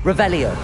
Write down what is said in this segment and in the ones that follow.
Revelio.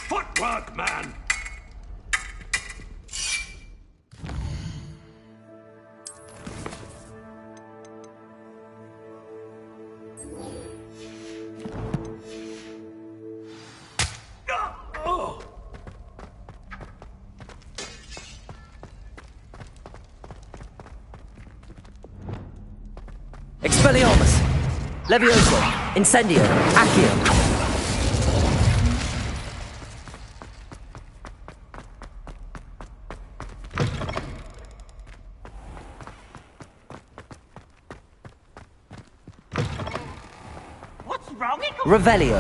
Footwork, man! Expelliarmus. Levioso. Incendio. Accio. Revelio.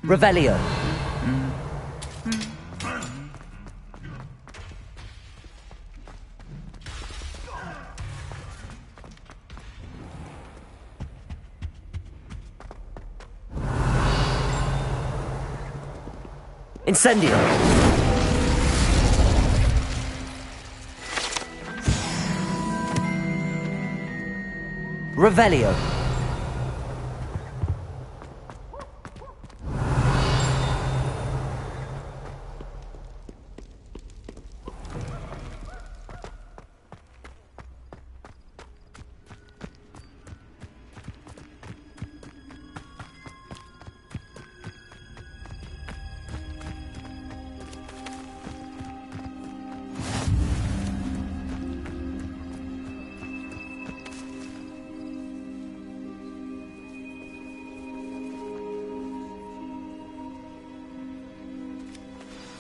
Revelio. Incendio. Revelio.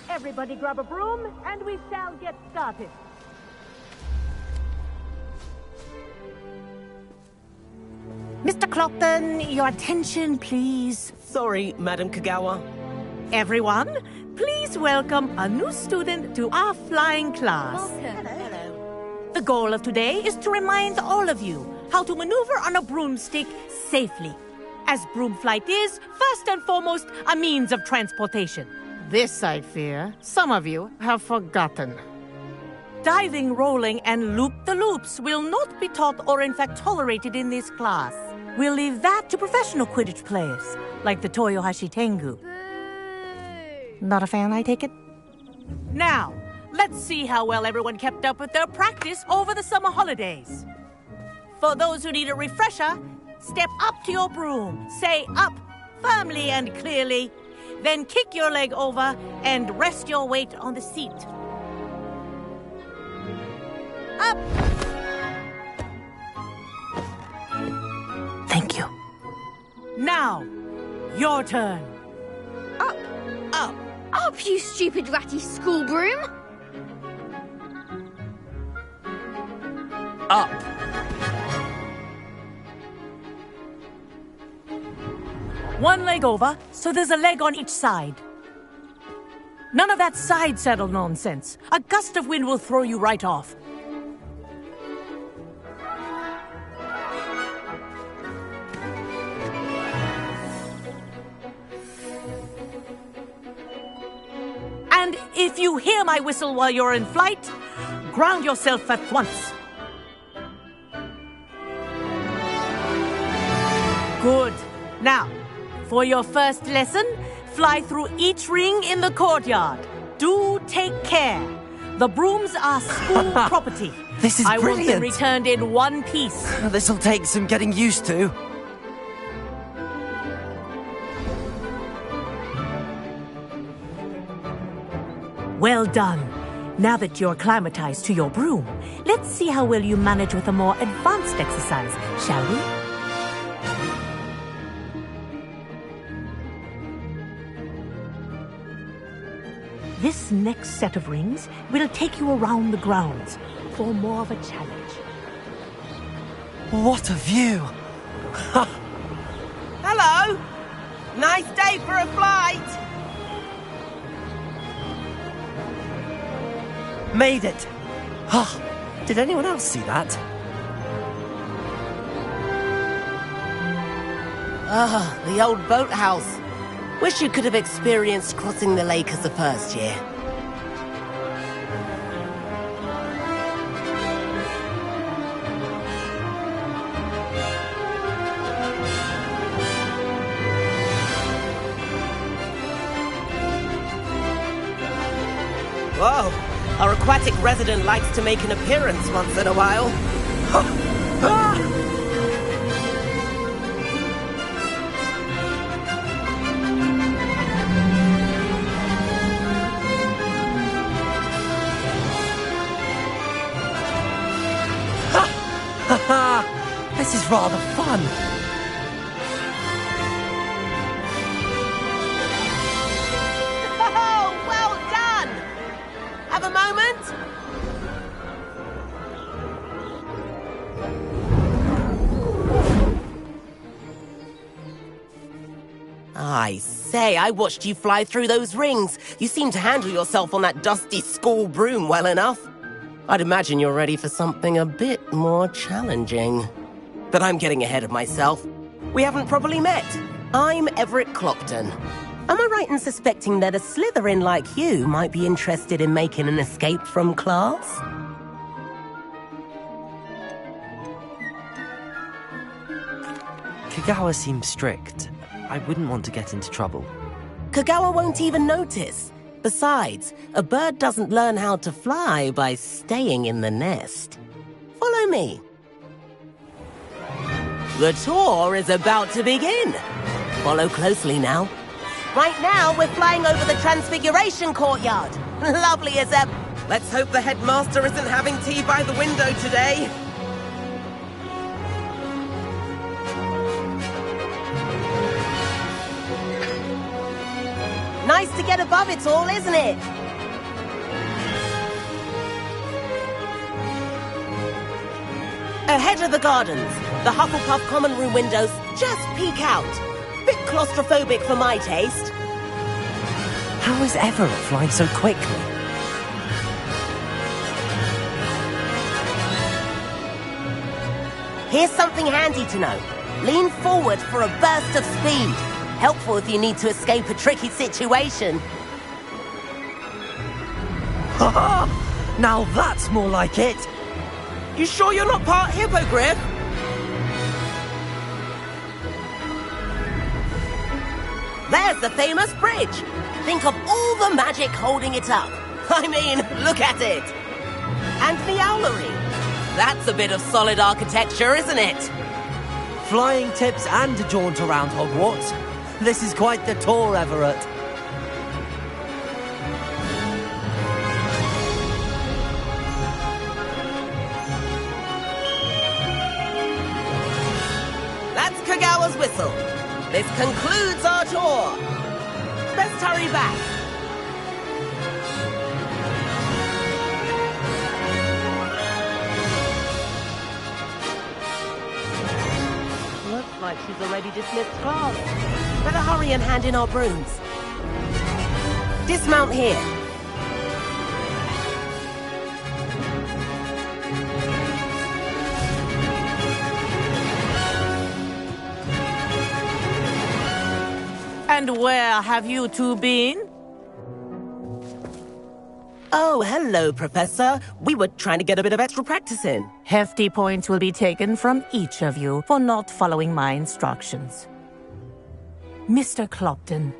Everybody grab a broom, and we shall get started. Mr. Clopton, your attention, please. Sorry, Madam Kagawa. Everyone, please welcome a new student to our flying class. Hello. The goal of today is to remind all of you how to maneuver on a broomstick safely, as broom flight is, first and foremost, a means of transportation. This, I fear, some of you have forgotten. Diving, rolling, and loop-the-loops will not be taught or in fact tolerated in this class. We'll leave that to professional Quidditch players, like the Toyohashi Tengu. Not a fan, I take it? Now, let's see how well everyone kept up with their practice over the summer holidays. For those who need a refresher, step up to your broom, say up firmly and clearly, then kick your leg over and rest your weight on the seat. Up! Thank you. Now, your turn. Up! Up! Up, you stupid ratty school broom! Up. One leg over, so there's a leg on each side. None of that side saddle nonsense. A gust of wind will throw you right off. And if you hear my whistle while you're in flight, ground yourself at once. Good. Now, for your first lesson, fly through each ring in the courtyard. Do take care. The brooms are school property. This is I want them brilliant. returned in one piece. This'll take some getting used to. Well done. Now that you're acclimatized to your broom, let's see how well you manage with a more advanced exercise, shall we? This next set of rings will take you around the grounds for more of a challenge. What a view! Hello! Nice day for a flight! Made it! Oh, did anyone else see that? Ah, the old boathouse. Wish you could have experienced crossing the lake as a first year. Whoa! Our aquatic resident likes to make an appearance once in a while. This is rather fun. Oh, well done! Have a moment? I say, I watched you fly through those rings. You seem to handle yourself on that dusty school broom well enough. I'd imagine you're ready for something a bit more challenging. But I'm getting ahead of myself. We haven't properly met. I'm Everett Clopton. Am I right in suspecting that a Slytherin like you might be interested in making an escape from class? Kagawa seems strict. I wouldn't want to get into trouble. Kagawa won't even notice. Besides, a bird doesn't learn how to fly by staying in the nest. Follow me. The tour is about to begin. Follow closely now. Right now, we're flying over the Transfiguration Courtyard. Lovely as ever. Let's hope the headmaster isn't having tea by the window today. Nice to get above it all, isn't it? Ahead of the gardens, the Hufflepuff common room windows just peek out. Bit claustrophobic for my taste. How is Everett flying so quickly? Here's something handy to know. Lean forward for a burst of speed. Helpful if you need to escape a tricky situation. Now that's more like it. You sure you're not part hippogriff? There's the famous bridge. Think of all the magic holding it up. I mean, look at it. And the owlery. That's a bit of solid architecture, isn't it? Flying tips and a jaunt around Hogwarts. This is quite the tour, Everett. That's Kagawa's whistle. This concludes our tour. Best hurry back. Looks like she's already dismissed class. Better hurry and hand in our brooms. Dismount here. And where have you two been? Oh, hello, Professor. We were trying to get a bit of extra practice in. Hefty points will be taken from each of you for not following my instructions. Mr. Clopton,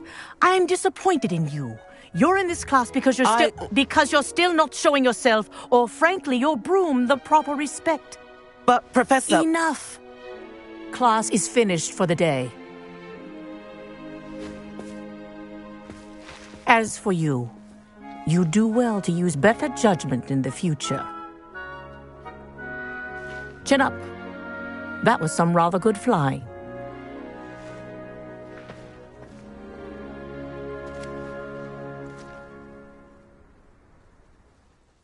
I'm disappointed in you. You're in this class because you're still not showing yourself, or frankly, your broom, the proper respect. But, Professor... Enough! Class is finished for the day. As for you, you do well to use better judgment in the future. Chin up. That was some rather good flying.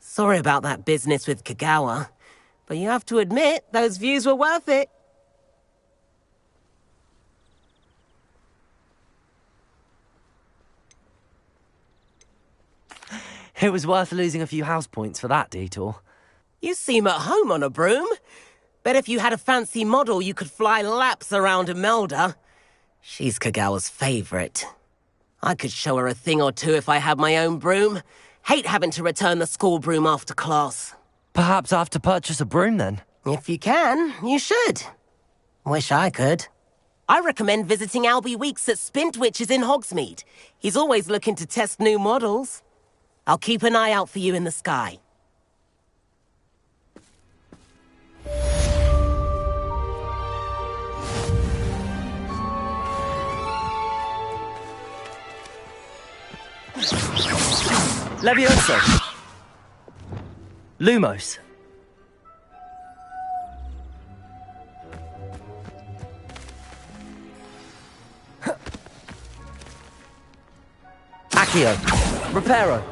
Sorry about that business with Kagawa, but you have to admit, those views were worth it. It was worth losing a few house points for that detour. You seem at home on a broom. Bet if you had a fancy model, you could fly laps around Imelda. She's Kagawa's favorite. I could show her a thing or two if I had my own broom. Hate having to return the school broom after class. Perhaps I have to purchase a broom then. If you can, you should. Wish I could. I recommend visiting Albie Weeks at Spintwitches in Hogsmeade. He's always looking to test new models. I'll keep an eye out for you in the sky. Levioso. Lumos. Accio. Reparo.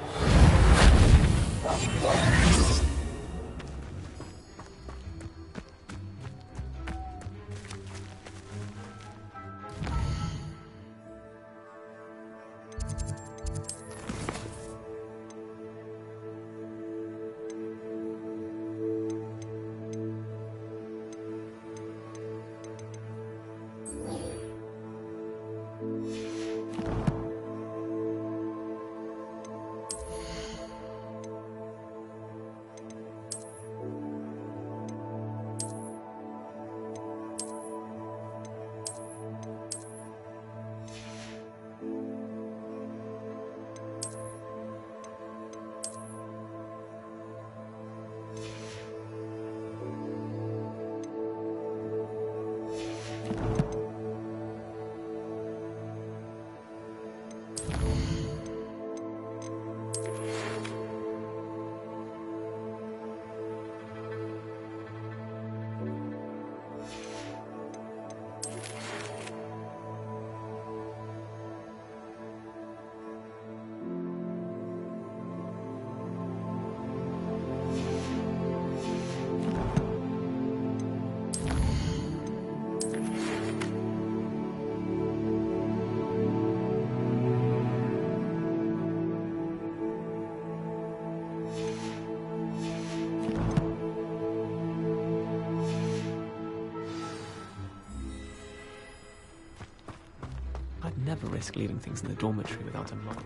I'd never risk leaving things in the dormitory without a model.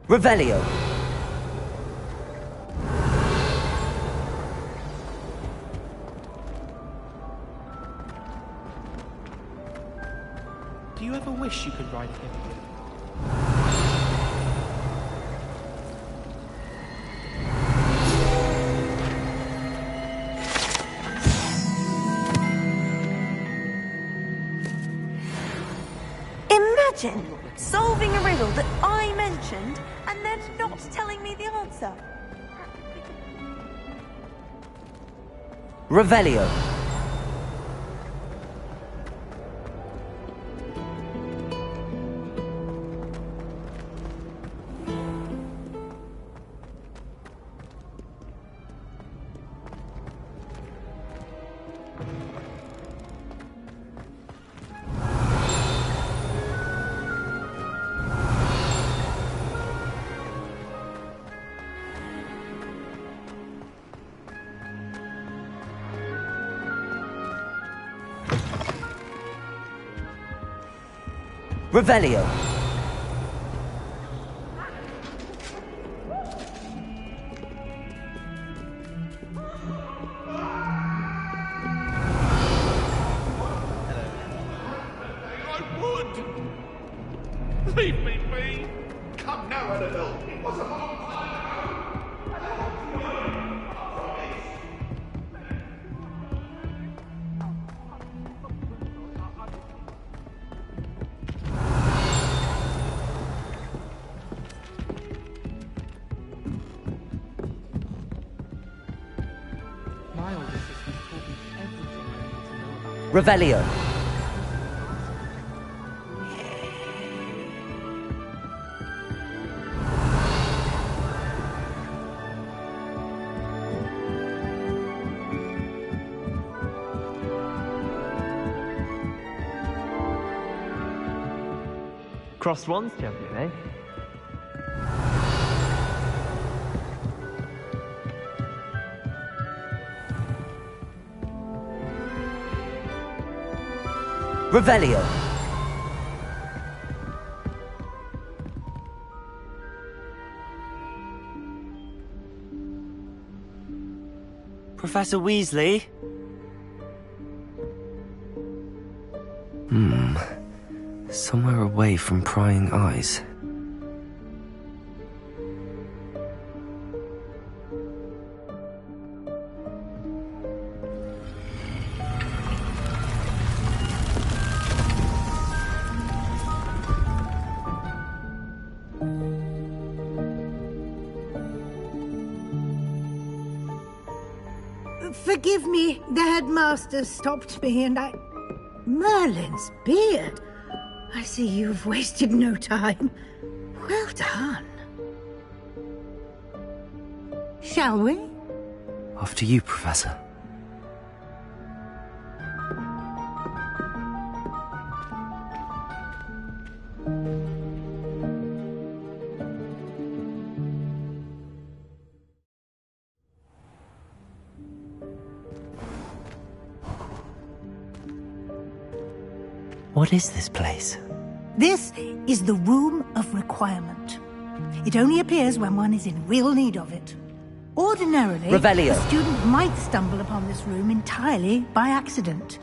Revelio. Do you ever wish you could ride him? Imagine solving a riddle that I mentioned and then not telling me the answer. Revelio. Revelio. Leave me be! Come now, Annabelle. It was a long time My older sister taught me everything I need to know about Revelio. Crossed wands champion, eh? Revelio. Professor Weasley? Somewhere away from prying eyes. Forgive me, the headmaster stopped me and I... Merlin's beard! I see you've wasted no time. Well done. Shall we? After you, Professor. What is this place? This is the Room of Requirement. It only appears when one is in real need of it. Ordinarily, Revelio. a student might stumble upon this room entirely by accident.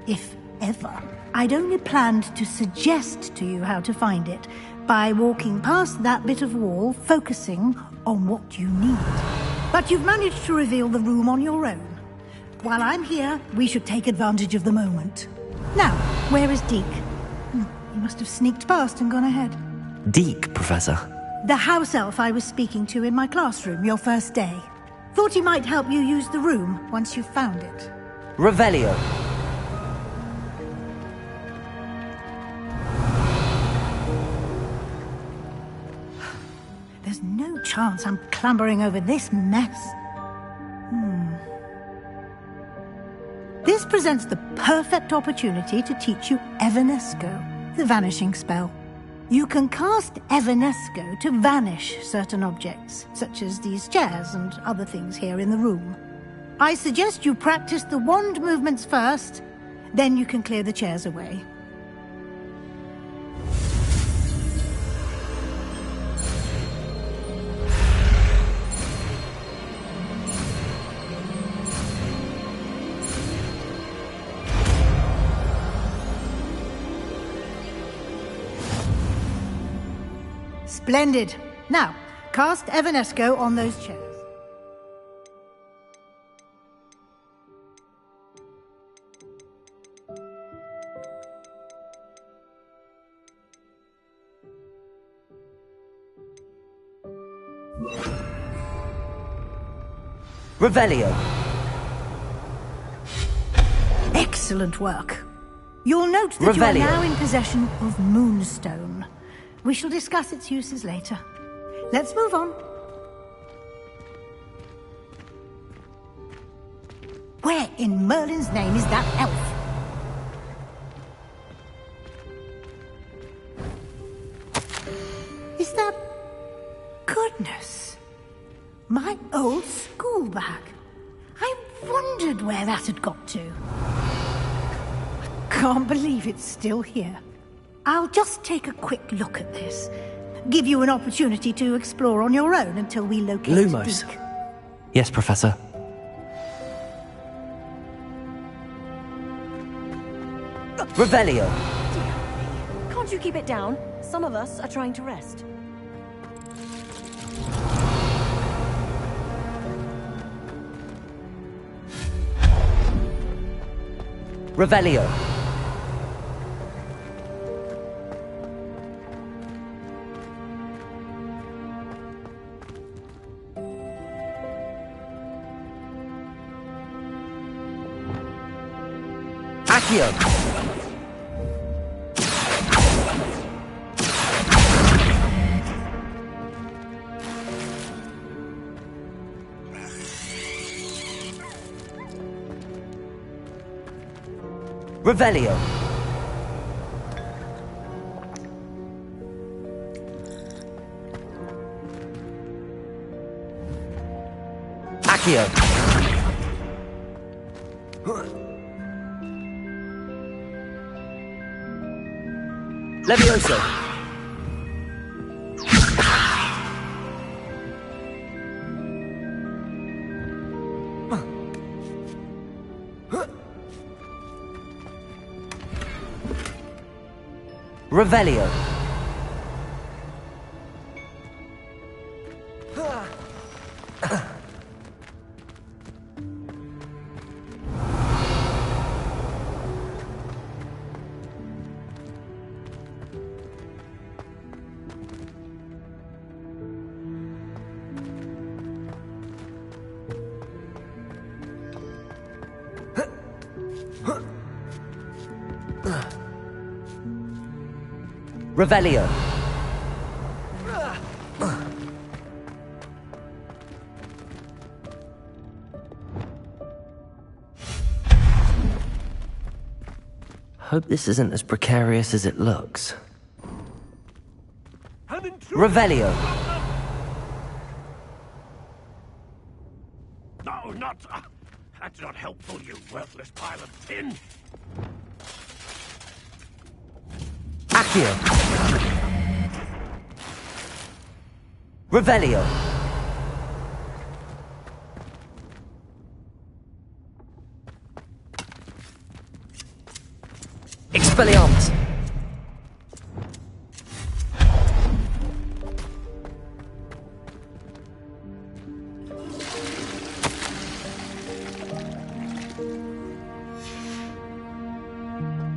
If ever. I'd only planned to suggest to you how to find it by walking past that bit of wall, focusing on what you need. But you've managed to reveal the room on your own. While I'm here, we should take advantage of the moment. Now, where is Deke? He must have sneaked past and gone ahead. Deke, Professor. The house elf I was speaking to in my classroom your first day. Thought he might help you use the room once you found it. Revelio. There's no chance I'm clambering over this mess. This presents the perfect opportunity to teach you Evanesco, the vanishing spell. You can cast Evanesco to vanish certain objects, such as these chairs and other things here in the room. I suggest you practice the wand movements first, then you can clear the chairs away. Splendid. Now, cast Evanesco on those chairs. Revelio. Excellent work. You'll note that you are Revelio. now in possession of Moonstone. We shall discuss its uses later. Let's move on. Where in Merlin's name is that elf? Is that... Goodness. My old school bag. I wondered where that had got to. I can't believe it's still here. I'll just take a quick look at this. Give you an opportunity to explore on your own until we locate Lumos. Deke. Yes, Professor. Revelio. Can't you keep it down? Some of us are trying to rest. Revelio. Accio. Revelio. Accio. Levioso. Revelio. Revelio. Hope this isn't as precarious as it looks. Revelio. No, not... that's not helpful, you worthless pile of tin. Accio. Revelio. Expelliarmus.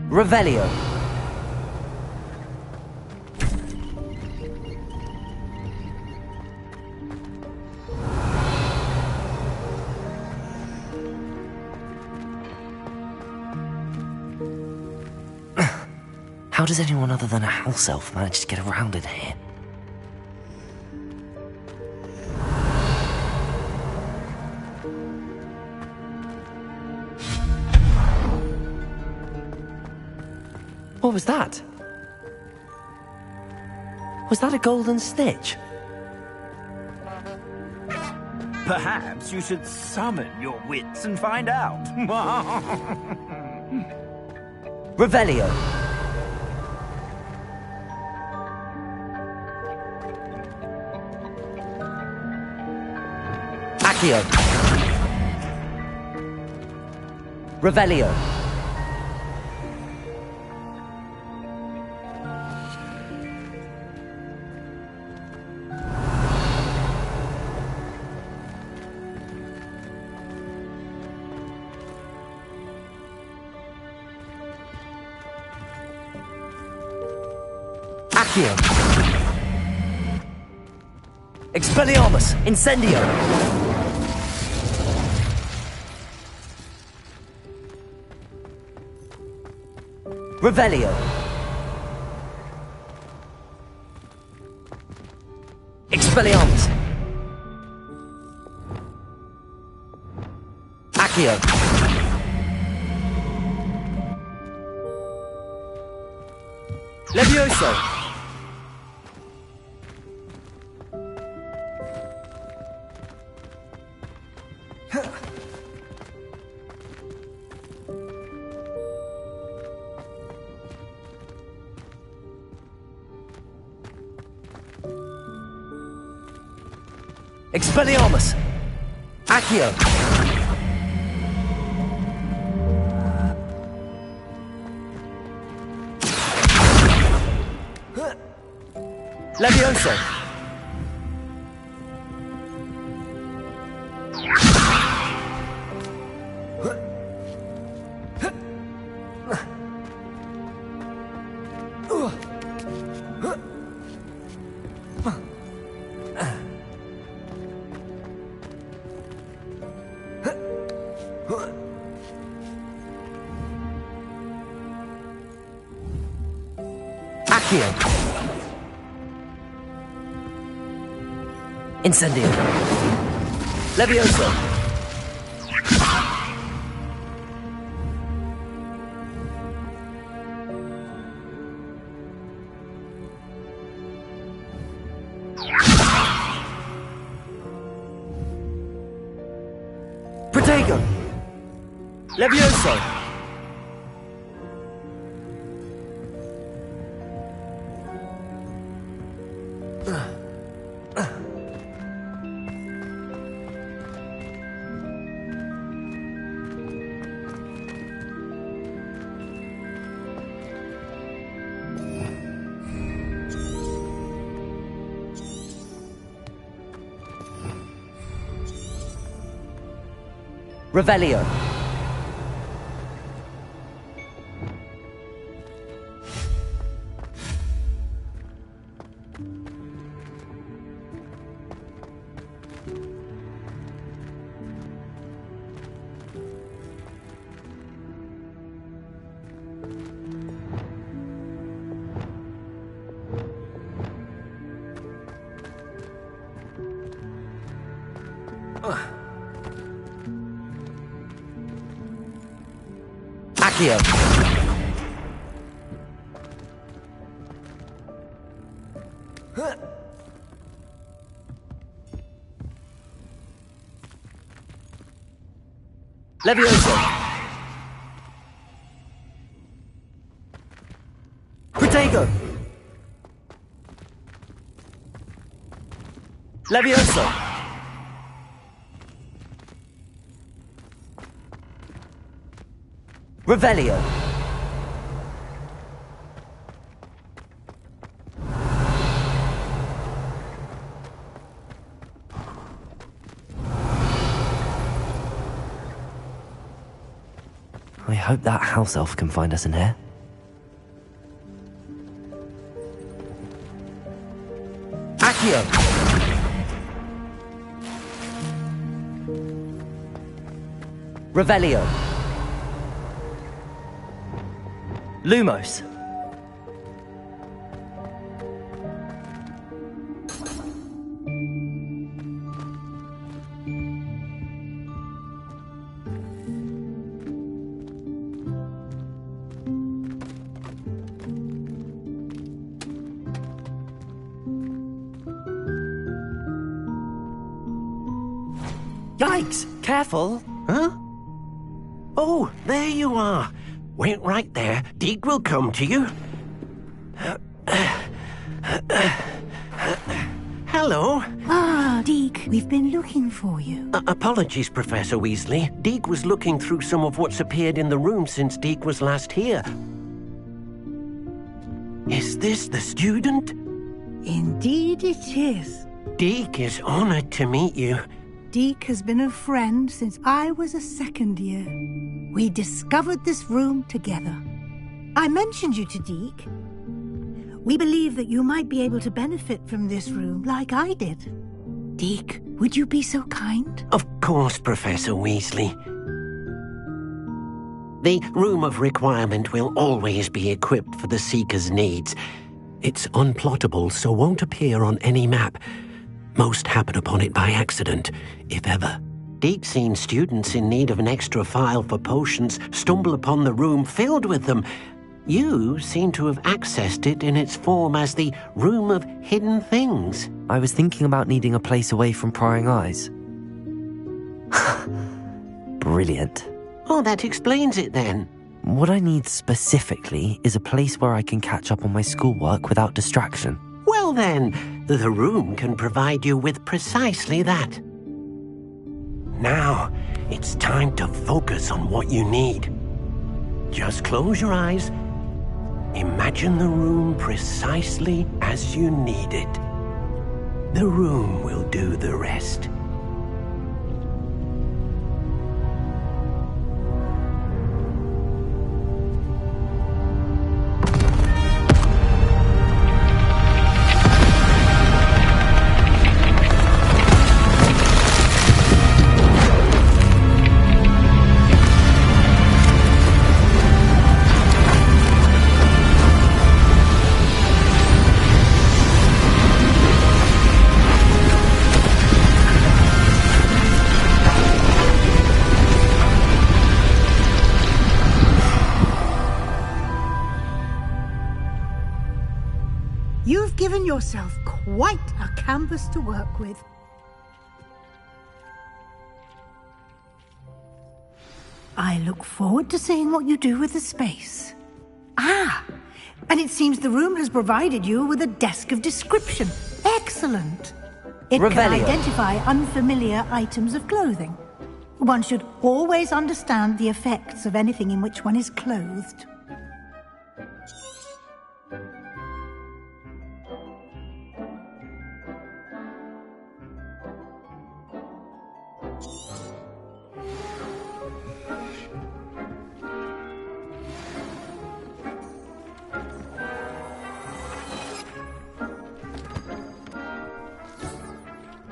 Revelio. How does anyone other than a house elf manage to get around in here? What was that? Was that a golden snitch? Perhaps you should summon your wits and find out. Revelio. Accio. Revelio. Accio. Expelliarmus. Incendio. Revelio. Expelliarmus. Accio. Levioso. Expelliarmus! Accio! Levioso! Accio! Incendio! Levioso! Protego! Levioso! Revelio. Accio! Levioso! Protego! Levioso! Revelio! I hope that house elf can find us in here. Accio! Revelio! Lumos! Yikes! Careful! Huh? Oh, there you are. Wait right there. Deke will come to you. Hello. Ah, Deke, we've been looking for you. Apologies, Professor Weasley. Deke was looking through some of what's appeared in the room since Deke was last here. Is this the student? Indeed it is. Deke is honored to meet you. Deke has been a friend since I was a second year. We discovered this room together. I mentioned you to Deke. We believe that you might be able to benefit from this room like I did. Deke, would you be so kind? Of course, Professor Weasley. The Room of Requirement will always be equipped for the Seeker's needs. It's unplottable, so won't appear on any map. Most happen upon it by accident, if ever. Deke's seen students in need of an extra file for potions stumble upon the room filled with them. You seem to have accessed it in its form as the Room of Hidden Things. I was thinking about needing a place away from prying eyes. Brilliant. Oh, that explains it then. What I need specifically is a place where I can catch up on my schoolwork without distraction. Well then, The room can provide you with precisely that. Now, it's time to focus on what you need. Just close your eyes. Imagine the room precisely as you need it. The room will do the rest. You've given yourself quite a canvas to work with. I look forward to seeing what you do with the space. Ah, and it seems the room has provided you with a desk of description. Excellent. It can identify unfamiliar items of clothing. One should always understand the effects of anything in which one is clothed.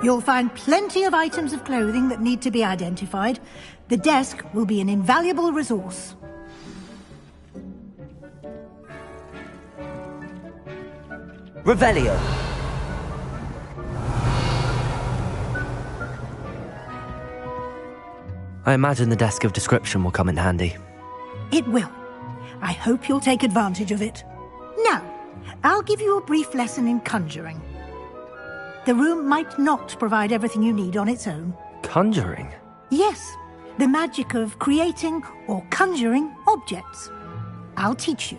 You'll find plenty of items of clothing that need to be identified. The desk will be an invaluable resource. Revelio. I imagine the desk of description will come in handy. It will. I hope you'll take advantage of it. Now, I'll give you a brief lesson in conjuring. The room might not provide everything you need on its own. Conjuring? Yes, the magic of creating or conjuring objects. I'll teach you.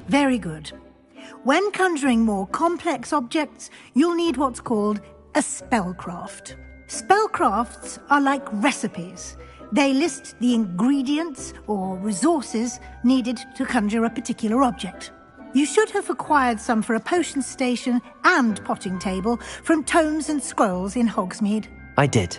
Very good. When conjuring more complex objects, you'll need what's called a spellcraft. Spellcrafts are like recipes. They list the ingredients or resources needed to conjure a particular object. You should have acquired some for a potion station and potting table from tomes and scrolls in Hogsmeade. I did.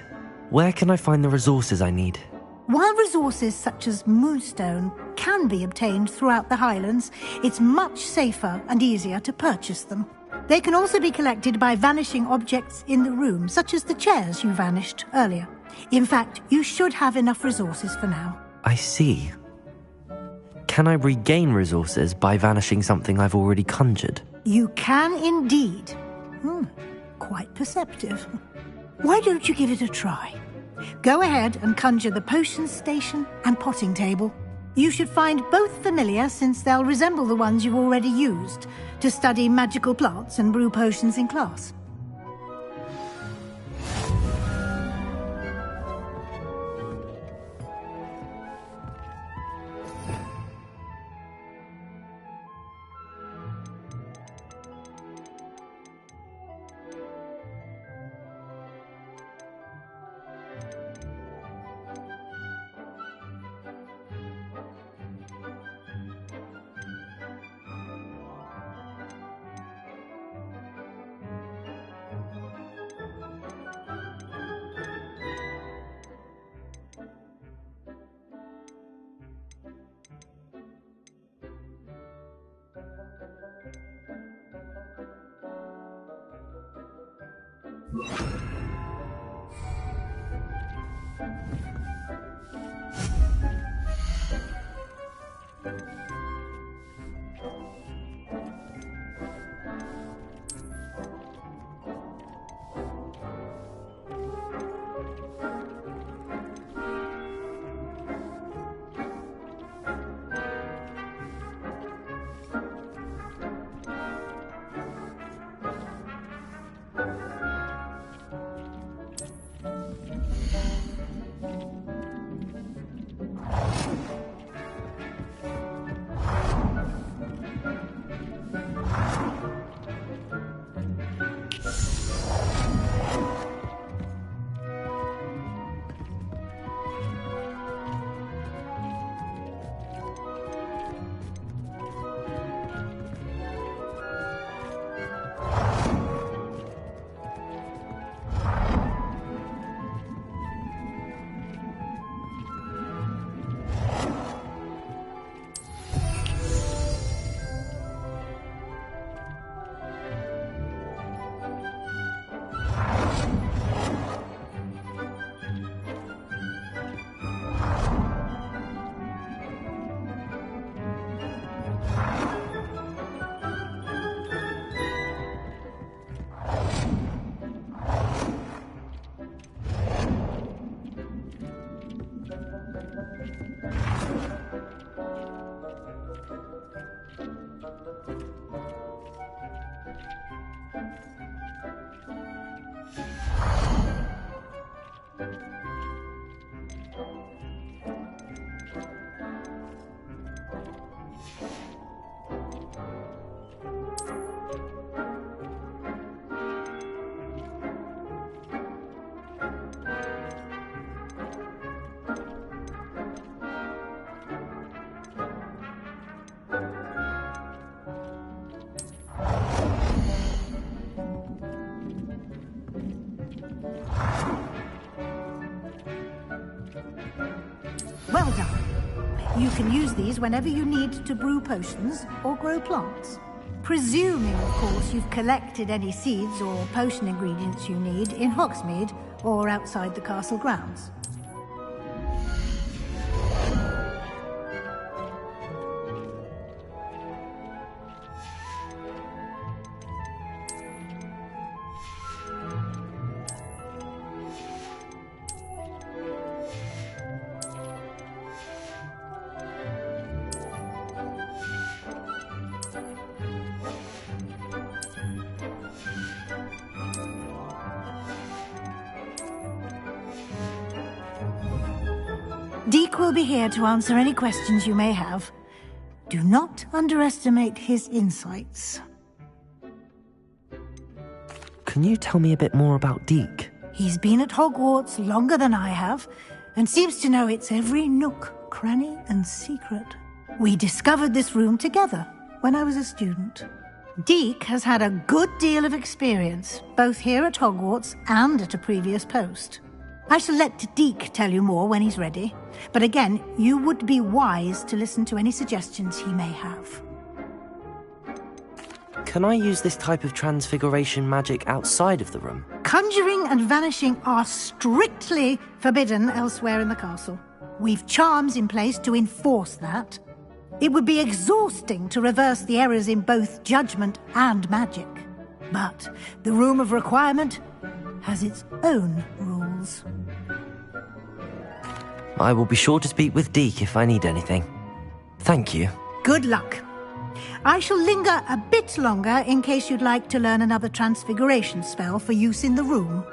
Where can I find the resources I need? While resources such as moonstone can be obtained throughout the Highlands, it's much safer and easier to purchase them. They can also be collected by vanishing objects in the room, such as the chairs you vanished earlier. In fact, you should have enough resources for now. I see. Can I regain resources by vanishing something I've already conjured? You can indeed. Quite perceptive. Why don't you give it a try? Go ahead and conjure the potion station and potting table. You should find both familiar, since they'll resemble the ones you've already used to study magical plants and brew potions in class. Well done. You can use these whenever you need to brew potions or grow plants. Presuming, of course, you've collected any seeds or potion ingredients you need in Hogsmeade or outside the castle grounds. Deke will be here to answer any questions you may have. Do not underestimate his insights. Can you tell me a bit more about Deke? He's been at Hogwarts longer than I have, and seems to know its every nook, cranny, and secret. We discovered this room together when I was a student. Deke has had a good deal of experience, both here at Hogwarts and at a previous post. I shall let Deke tell you more when he's ready, but again, you would be wise to listen to any suggestions he may have. Can I use this type of transfiguration magic outside of the room? Conjuring and vanishing are strictly forbidden elsewhere in the castle. We've charms in place to enforce that. It would be exhausting to reverse the errors in both judgment and magic. But the Room of Requirement has its own rules. I will be sure to speak with Deke if I need anything. Thank you. Good luck. I shall linger a bit longer in case you'd like to learn another transfiguration spell for use in the room.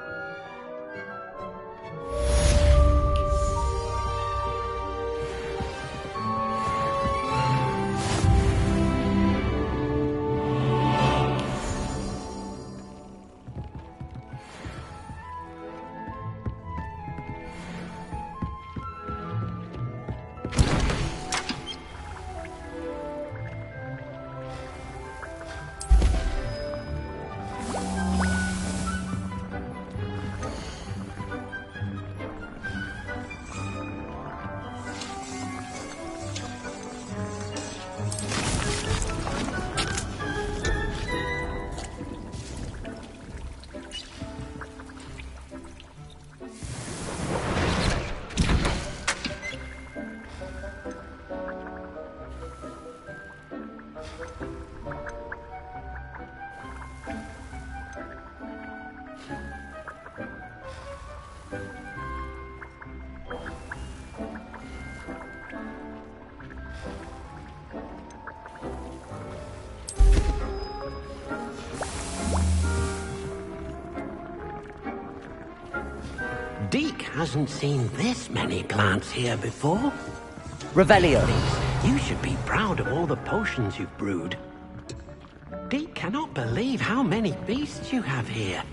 Deke hasn't seen this many plants here before. Revelio. You should be proud of all the potions you've brewed. Deke cannot believe how many beasts you have here.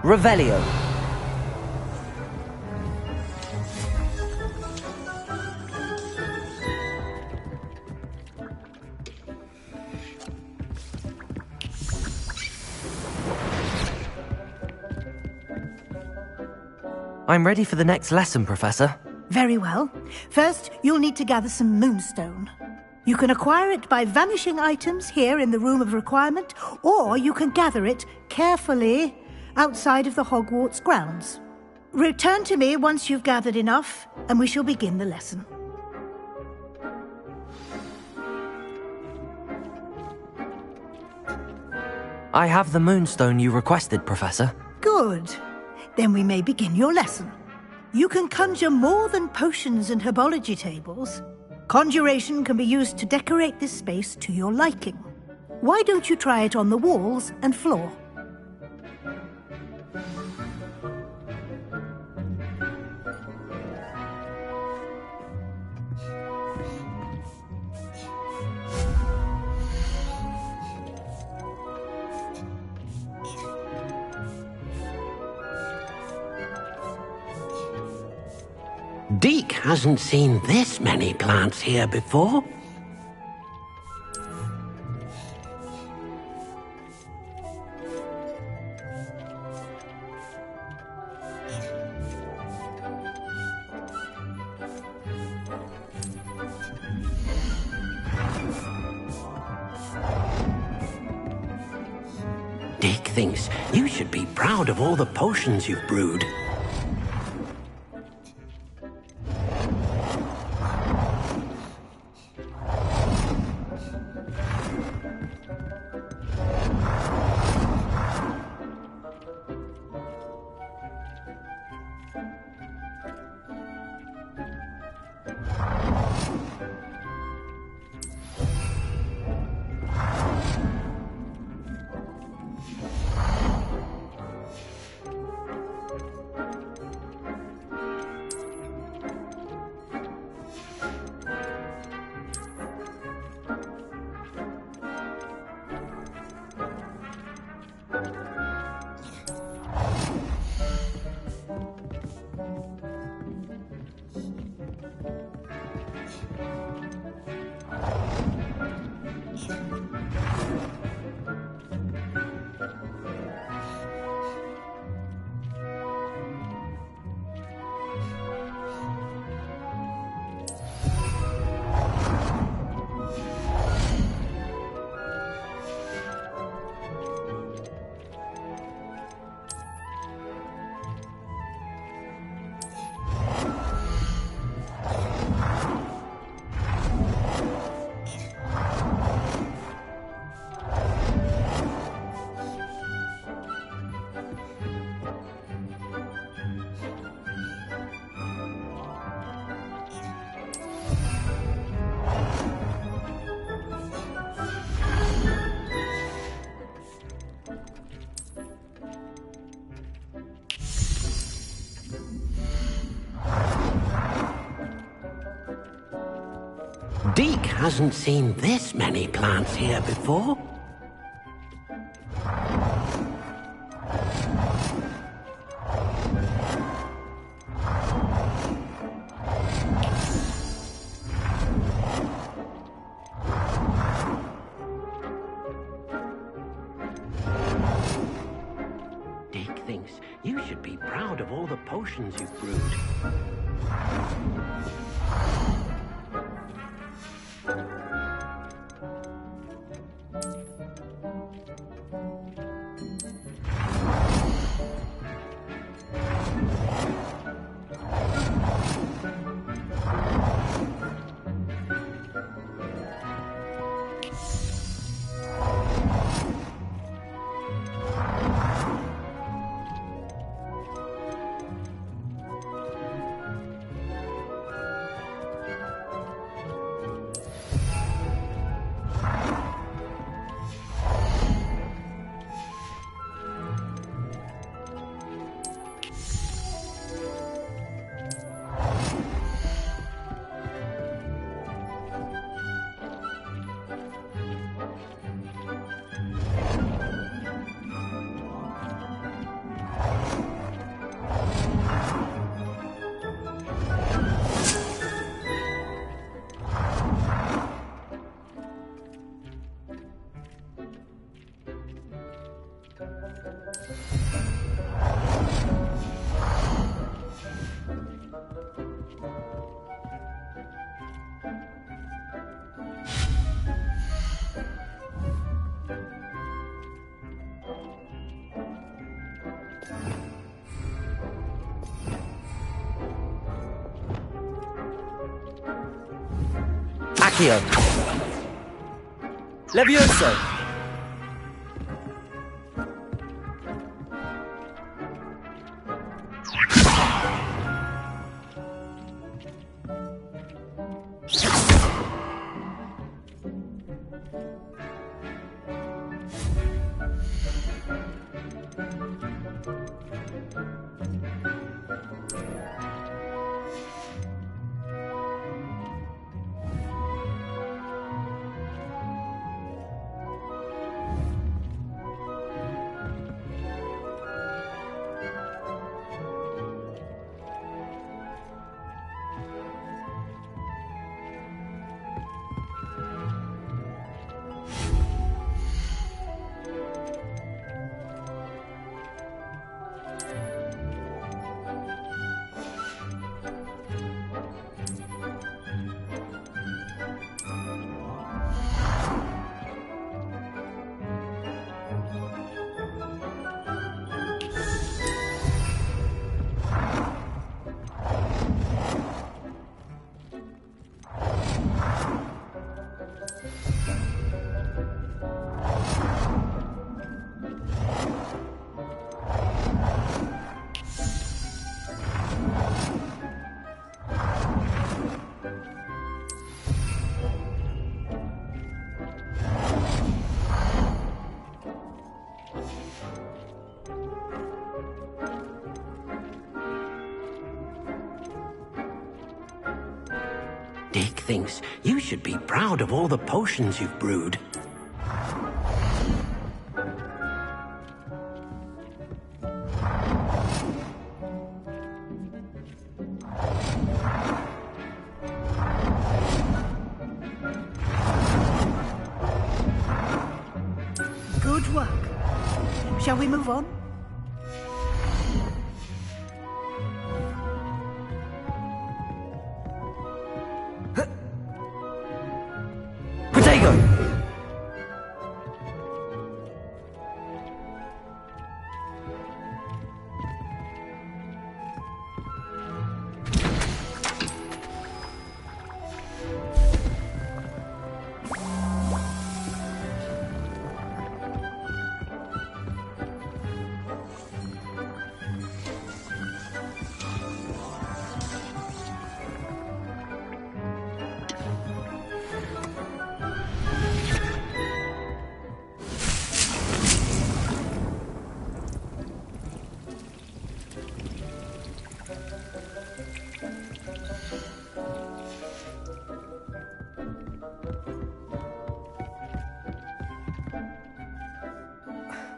Revelio. I'm ready for the next lesson, Professor. Very well. First, you'll need to gather some moonstone. You can acquire it by vanishing items here in the Room of Requirement, or you can gather it carefully outside of the Hogwarts grounds. Return to me once you've gathered enough, and we shall begin the lesson. I have the moonstone you requested, Professor. Good. Then we may begin your lesson. You can conjure more than potions and herbology tables. Conjuration can be used to decorate this space to your liking. Why don't you try it on the walls and floor? Deke hasn't seen this many plants here before. Deke thinks you should be proud of all the potions you've brewed. Deke hasn't seen this many plants here before. Deke thinks you should be proud of all the potions you've brewed. Accio. Levioso. Dick thinks you should be proud of all the potions you've brewed. Good work. Shall we move on? Protego.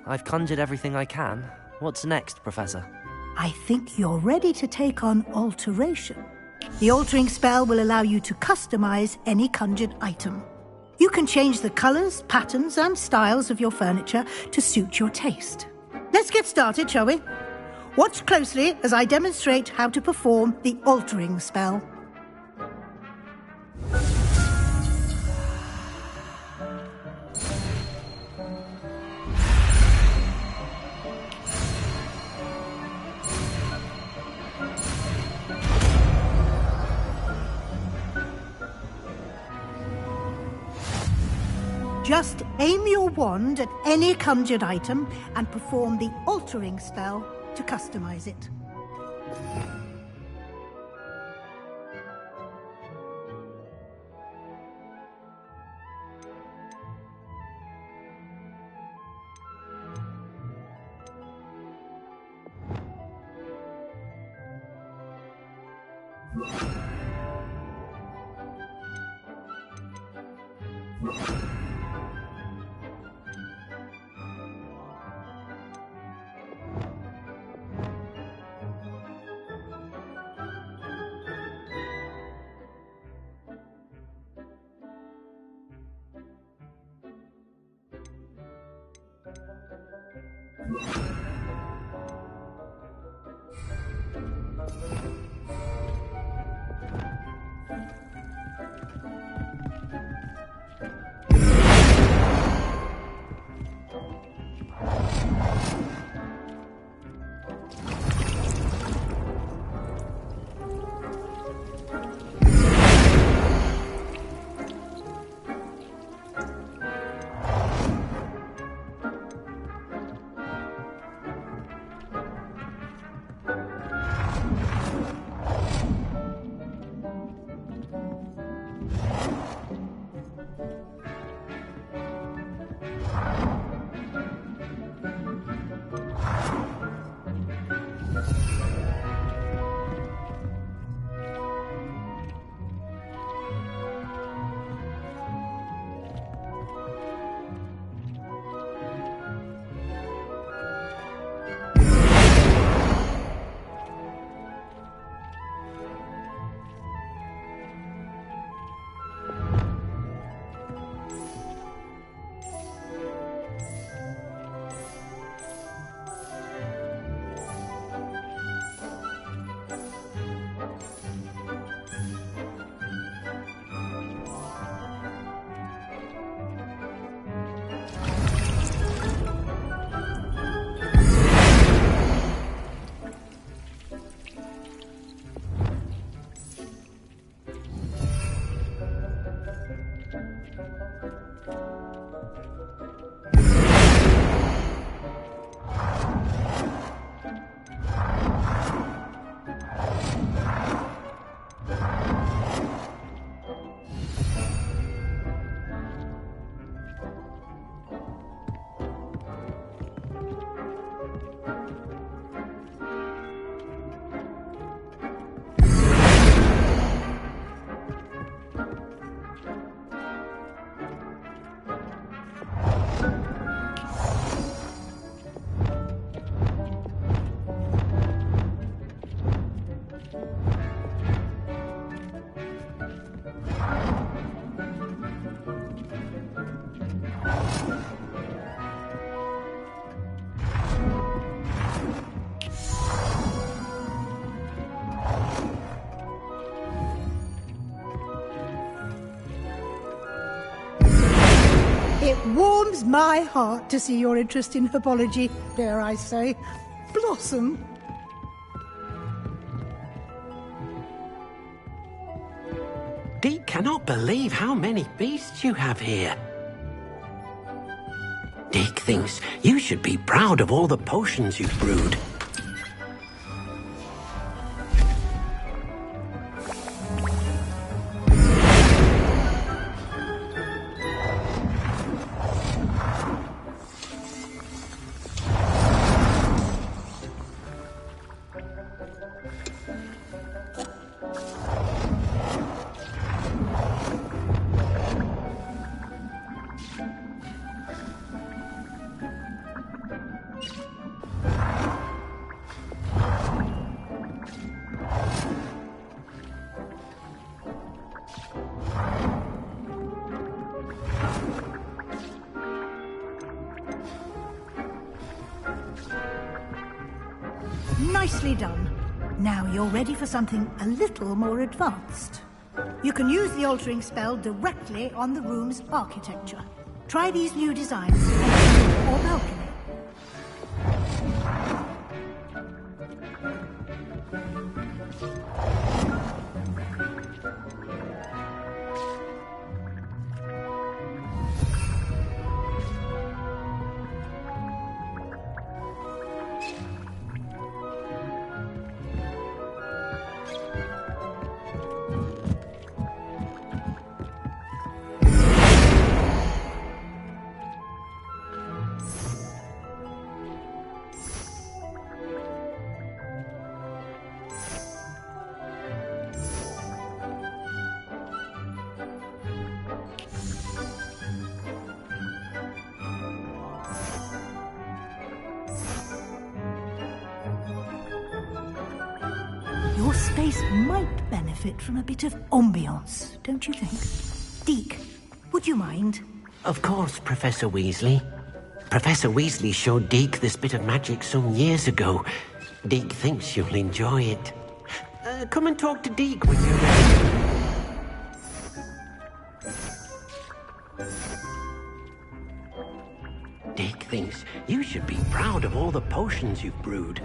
I've conjured everything I can. What's next, Professor? I think you're ready to take on alteration. The altering spell will allow you to customize any conjured item. You can change the colors, patterns, and styles of your furniture to suit your taste. Let's get started, shall we? Watch closely as I demonstrate how to perform the altering spell. Just aim your wand at any conjured item and perform the altering spell to customize it. It warms my heart to see your interest in herbology, dare I say, blossom. Deke cannot believe how many beasts you have here. Deke thinks you should be proud of all the potions you've brewed. Nicely done. Now you're ready for something a little more advanced. You can use the altering spell directly on the room's architecture. Try these new designs on the roof or balcony. Your space might benefit from a bit of ambiance, don't you think? Deke, would you mind? Of course, Professor Weasley. Professor Weasley showed Deke this bit of magic some years ago. Deke thinks you'll enjoy it. Come and talk to Deke when you're ready. Deke thinks you should be proud of all the potions you've brewed.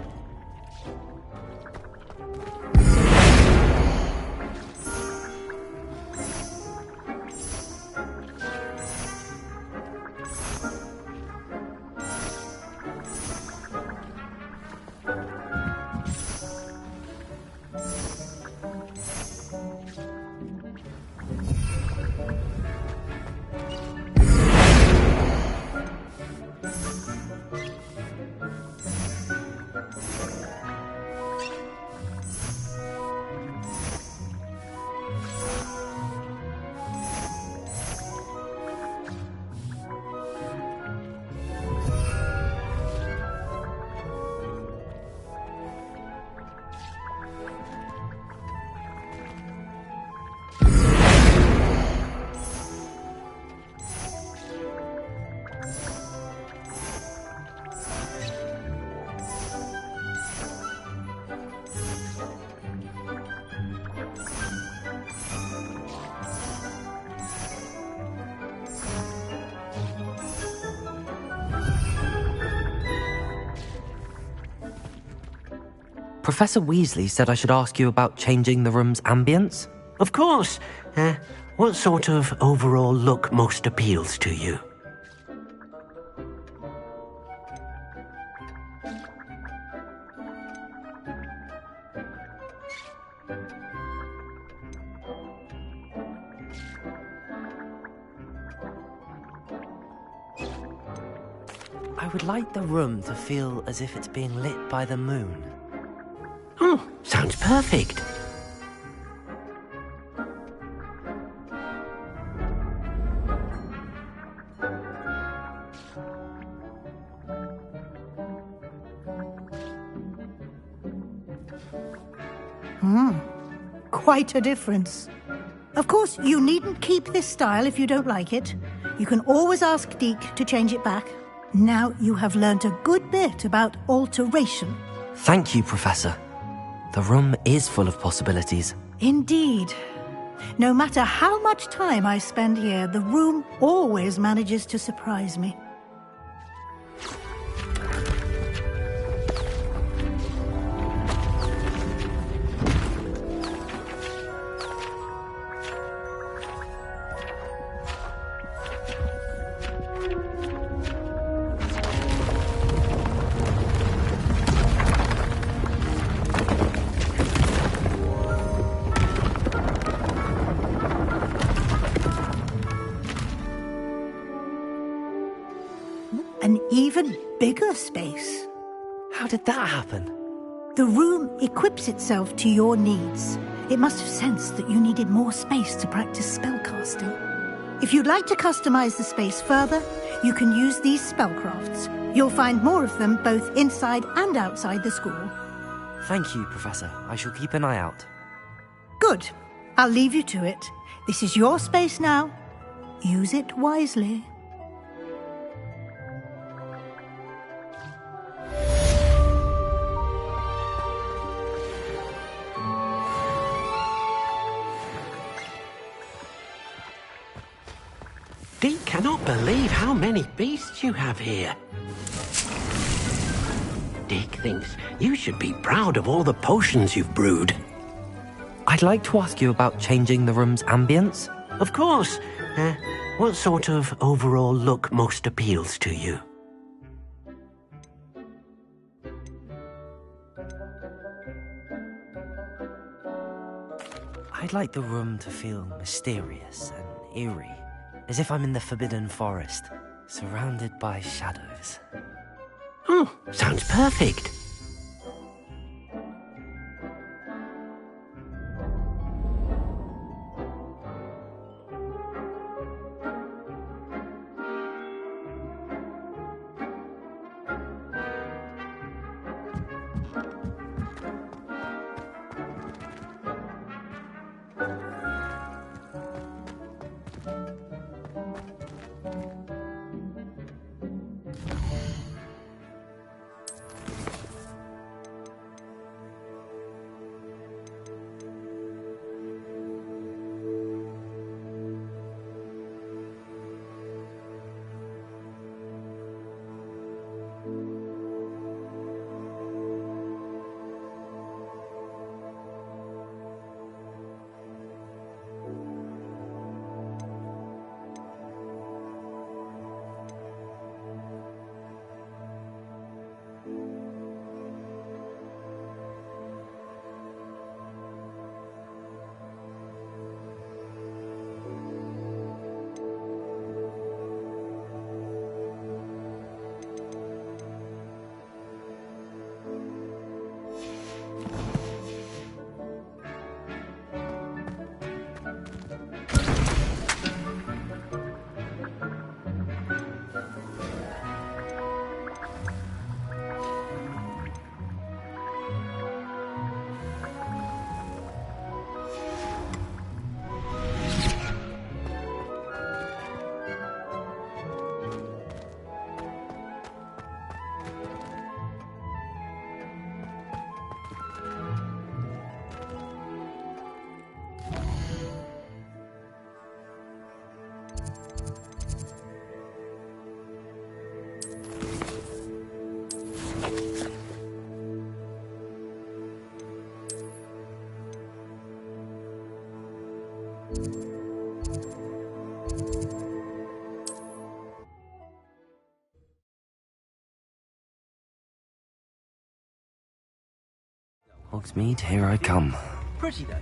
Professor Weasley said I should ask you about changing the room's ambience? Of course. What sort of overall look most appeals to you? I would like the room to feel as if it's being lit by the moon. Oh, sounds perfect. Quite a difference. Of course, you needn't keep this style if you don't like it. You can always ask Deke to change it back. Now you have learnt a good bit about alteration. Thank you, Professor. The room is full of possibilities. Indeed. No matter how much time I spend here, the room always manages to surprise me. An even bigger space. How did that happen? The room equips itself to your needs. It must have sensed that you needed more space to practice spellcasting. If you'd like to customize the space further, you can use these spellcrafts. You'll find more of them both inside and outside the school. Thank you, Professor. I shall keep an eye out. Good. I'll leave you to it. This is your space now. Use it wisely. Dee cannot believe how many beasts you have here. Dick thinks you should be proud of all the potions you've brewed. I'd like to ask you about changing the room's ambience. Of course. What sort of overall look most appeals to you? I'd like the room to feel mysterious and eerie, as if I'm in the Forbidden Forest, surrounded by shadows. Oh, sounds perfect. Hogsmeade, here I come. Pretty though.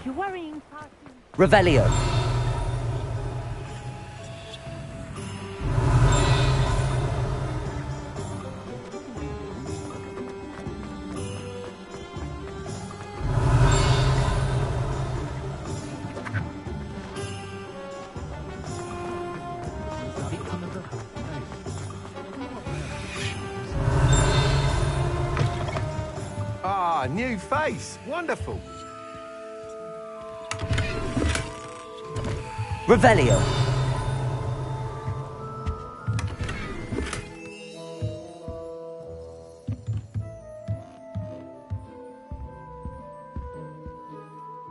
You're worrying, Party. Revelio. Ah, new face. Wonderful. Revelio.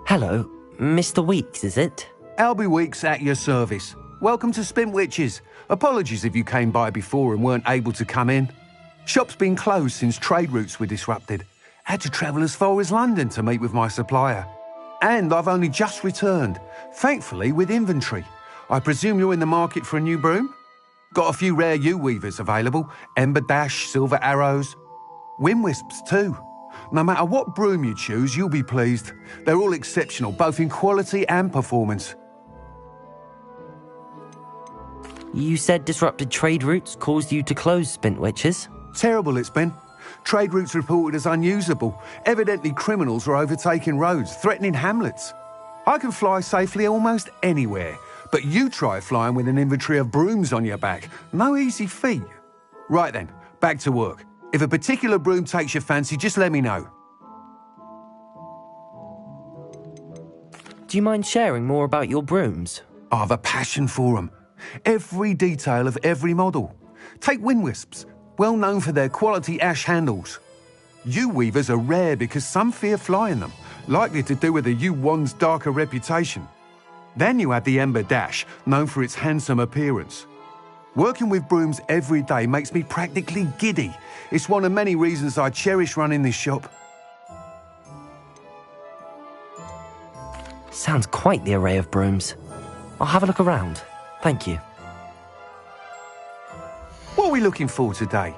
Hello, Mr. Weeks, is it? Albie Weeks at your service. Welcome to Spintwitches. Apologies if you came by before and weren't able to come in. Shop's been closed since trade routes were disrupted. Had to travel as far as London to meet with my supplier. And I've only just returned, thankfully with inventory. I presume you're in the market for a new broom? Got a few rare U-weavers available, Ember Dash, Silver Arrows. Wind Wisps too. No matter what broom you choose, you'll be pleased. They're all exceptional, both in quality and performance. You said disrupted trade routes caused you to close Spintwitches? Terrible it's been. Trade routes reported as unusable. Evidently criminals are overtaking roads, threatening hamlets. I can fly safely almost anywhere, but you try flying with an inventory of brooms on your back. No easy feat. Right then, back to work. If a particular broom takes your fancy, just let me know. Do you mind sharing more about your brooms? I have a passion for them. Every detail of every model. Take Wind Wisps, well known for their quality ash handles. U-weavers are rare because some fear flying them, likely to do with the U-one's darker reputation. Then you have the Ember Dash, known for its handsome appearance. Working with brooms every day makes me practically giddy. It's one of many reasons I cherish running this shop. Sounds quite the array of brooms. I'll have a look around. Thank you. What are we looking for today?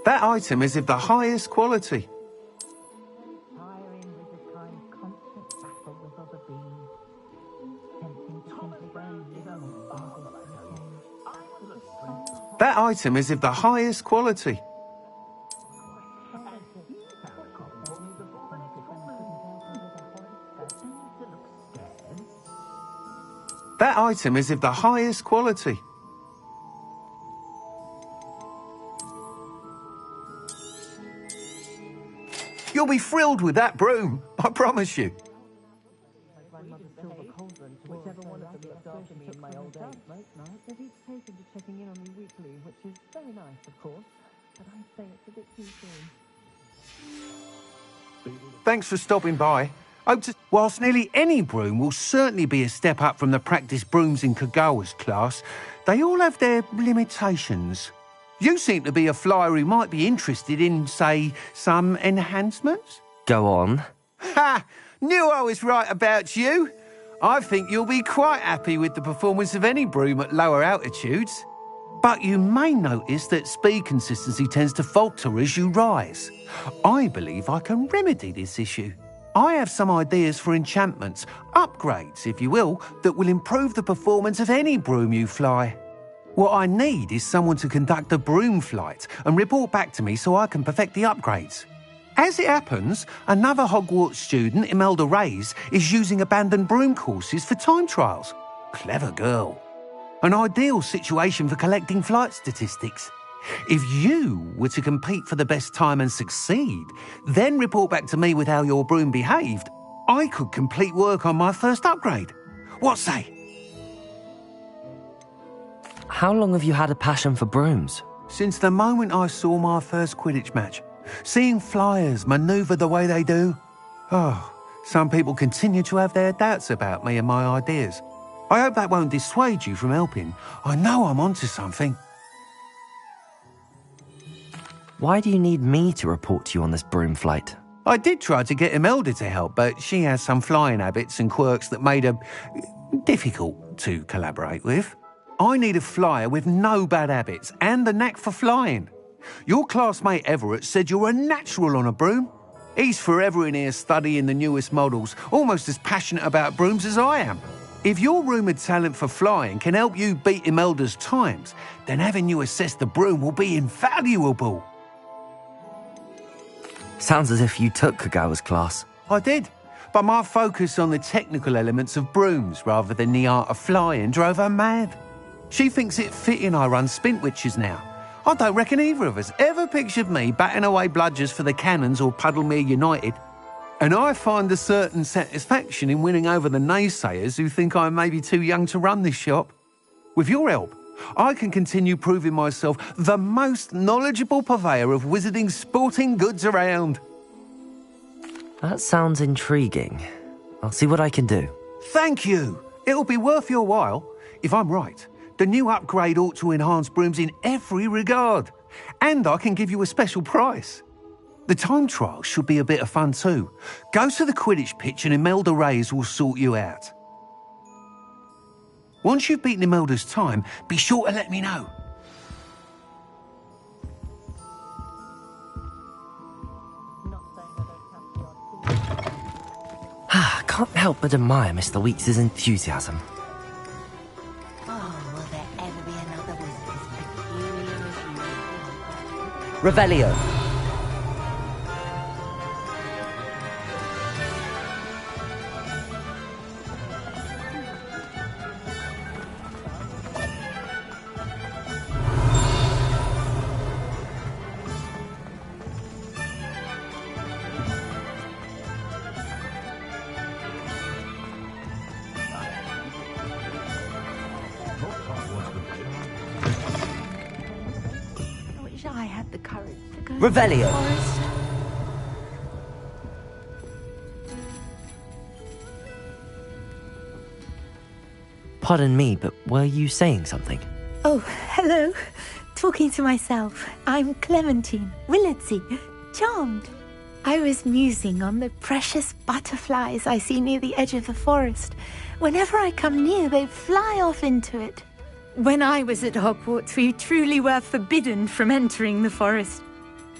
That item is of the highest quality. That item is of the highest quality. That item is of the highest quality. You'll be thrilled with that broom, I promise you. Thanks for stopping by. Whilst nearly any broom will certainly be a step up from the practice brooms in Kagawa's class, they all have their limitations. You seem to be a flyer who might be interested in, say, some enhancements? Go on. Ha! Knew I was right about you. I think you'll be quite happy with the performance of any broom at lower altitudes. But you may notice that speed consistency tends to falter as you rise. I believe I can remedy this issue. I have some ideas for enchantments, upgrades, if you will, that will improve the performance of any broom you fly. What I need is someone to conduct a broom flight and report back to me so I can perfect the upgrades. As it happens, another Hogwarts student, Imelda Reyes, is using abandoned broom courses for time trials. Clever girl. An ideal situation for collecting flight statistics. If you were to compete for the best time and succeed, then report back to me with how your broom behaved, I could complete work on my first upgrade. What say? How long have you had a passion for brooms? Since the moment I saw my first Quidditch match. Seeing flyers manoeuvre the way they do. Oh, some people continue to have their doubts about me and my ideas. I hope that won't dissuade you from helping. I know I'm onto something. Why do you need me to report to you on this broom flight? I did try to get Imelda to help, but she has some flying habits and quirks that made her difficult to collaborate with. I need a flyer with no bad habits and the knack for flying. Your classmate Everett said you're a natural on a broom. He's forever in here studying the newest models, almost as passionate about brooms as I am. If your rumoured talent for flying can help you beat Imelda's times, then having you assess the broom will be invaluable. Sounds as if you took Kagawa's class. I did, but my focus on the technical elements of brooms rather than the art of flying drove her mad. She thinks it fitting I run Spintwitches now. I don't reckon either of us ever pictured me batting away bludgers for the Cannons or Puddlemere United. And I find a certain satisfaction in winning over the naysayers who think I may be too young to run this shop. With your help, I can continue proving myself the most knowledgeable purveyor of wizarding sporting goods around. That sounds intriguing. I'll see what I can do. Thank you. It'll be worth your while. If I'm right, the new upgrade ought to enhance brooms in every regard. And I can give you a special price. The time trial should be a bit of fun too. Go to the Quidditch pitch and Imelda Reyes will sort you out. Once you've beaten Imelda's time, be sure to let me know. Can't help but admire Mr. Weeks' enthusiasm. Oh, will there ever be another wizard as peculiar as you? Revelio. Revelio. Pardon me, but were you saying something? Oh, hello. Talking to myself. I'm Clementine Willardsey. Charmed. I was musing on the precious butterflies I see near the edge of the forest. Whenever I come near, they fly off into it. When I was at Hogwarts, we truly were forbidden from entering the forest.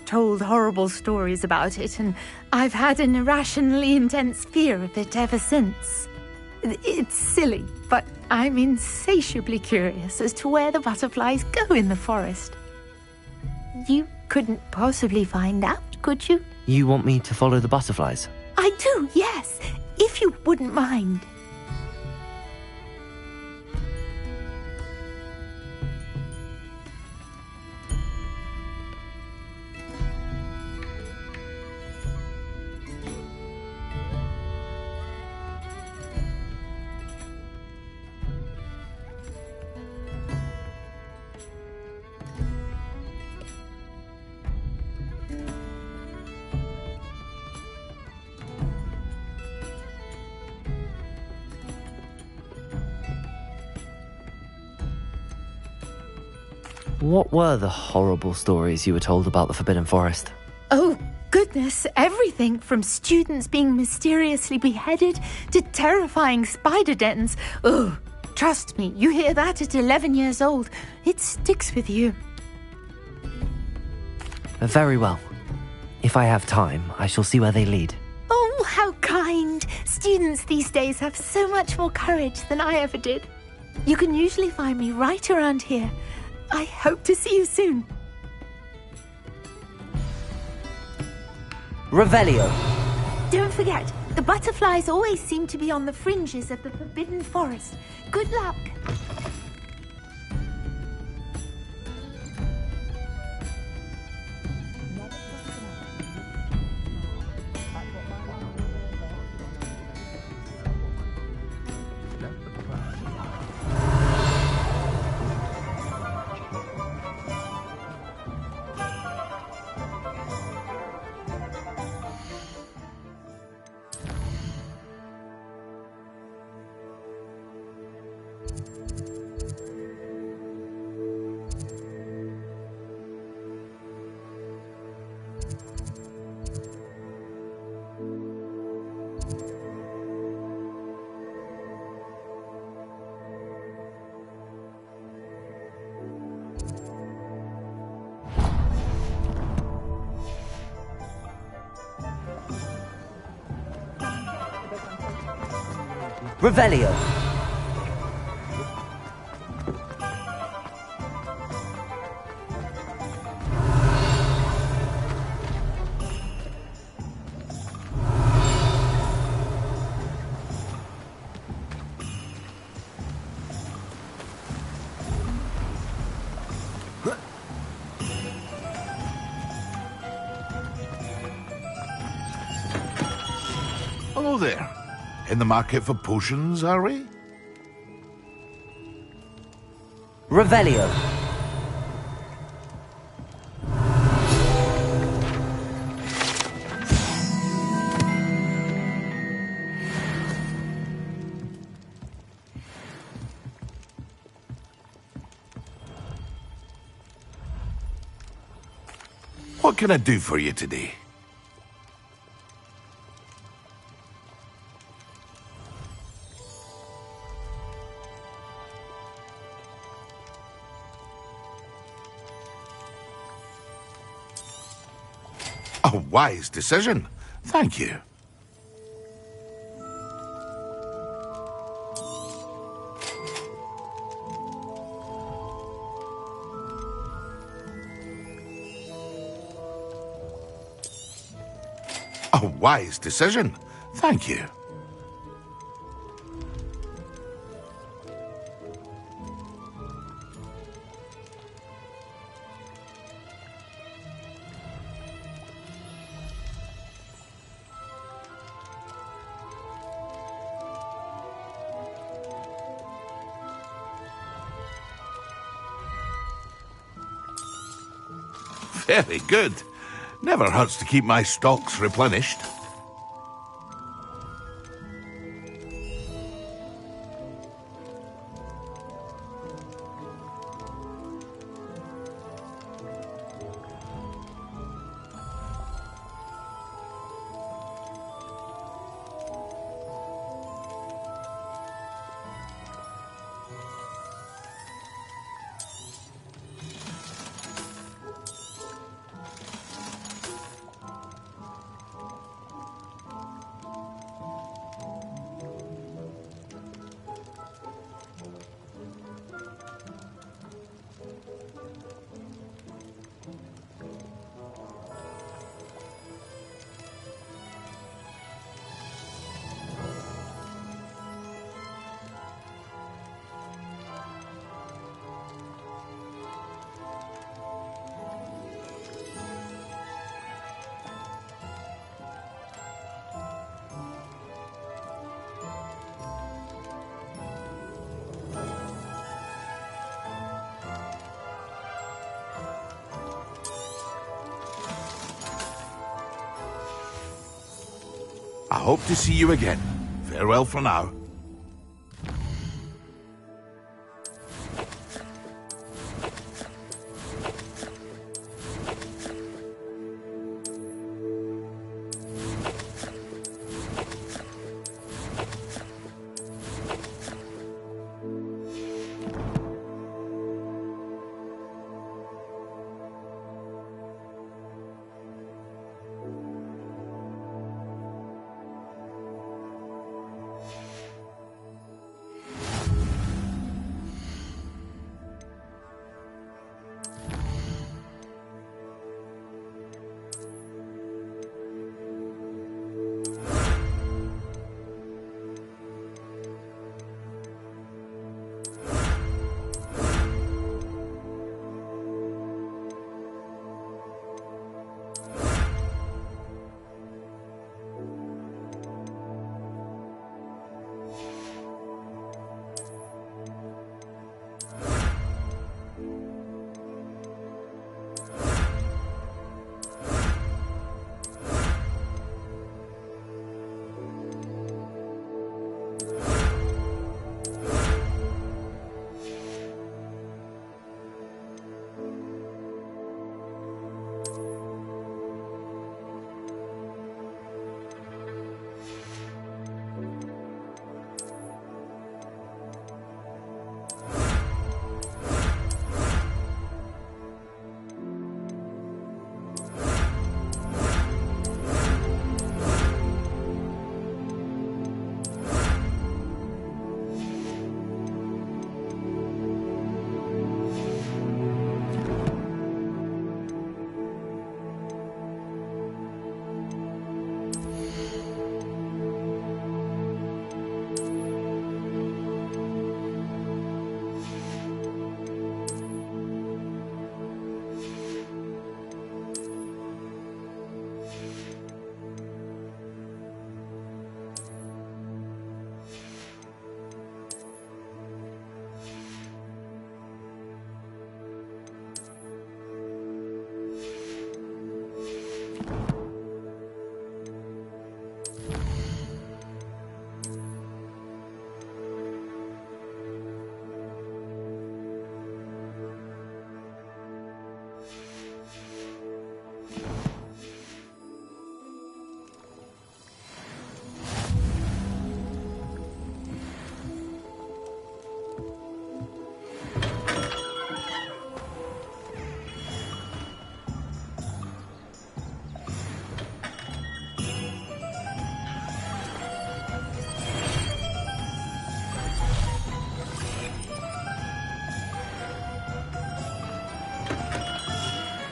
Told horrible stories about it, and I've had an irrationally intense fear of it ever since. It's silly, but I'm insatiably curious as to where the butterflies go in the forest. You couldn't possibly find out, could you? You want me to follow the butterflies? I do, yes, if you wouldn't mind. What were the horrible stories you were told about the Forbidden Forest? Oh, goodness, everything from students being mysteriously beheaded to terrifying spider dens. Oh, Trust me, you hear that at 11 years old. It sticks with you. Very well. If I have time, I shall see where they lead. Oh, how kind. Students these days have so much more courage than I ever did. You can usually find me right around here. I hope to see you soon. Revelio. Don't forget, the butterflies always seem to be on the fringes of the Forbidden Forest. Good luck. Revelio. Hello there. In the market for potions, are we? Revelio. What can I do for you today? A wise decision. Thank you. A wise decision. Thank you. Very good. Never hurts to keep my stocks replenished. I hope to see you again. Farewell for now.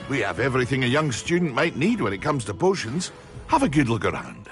We have everything a young student might need when it comes to potions. Have a good look around.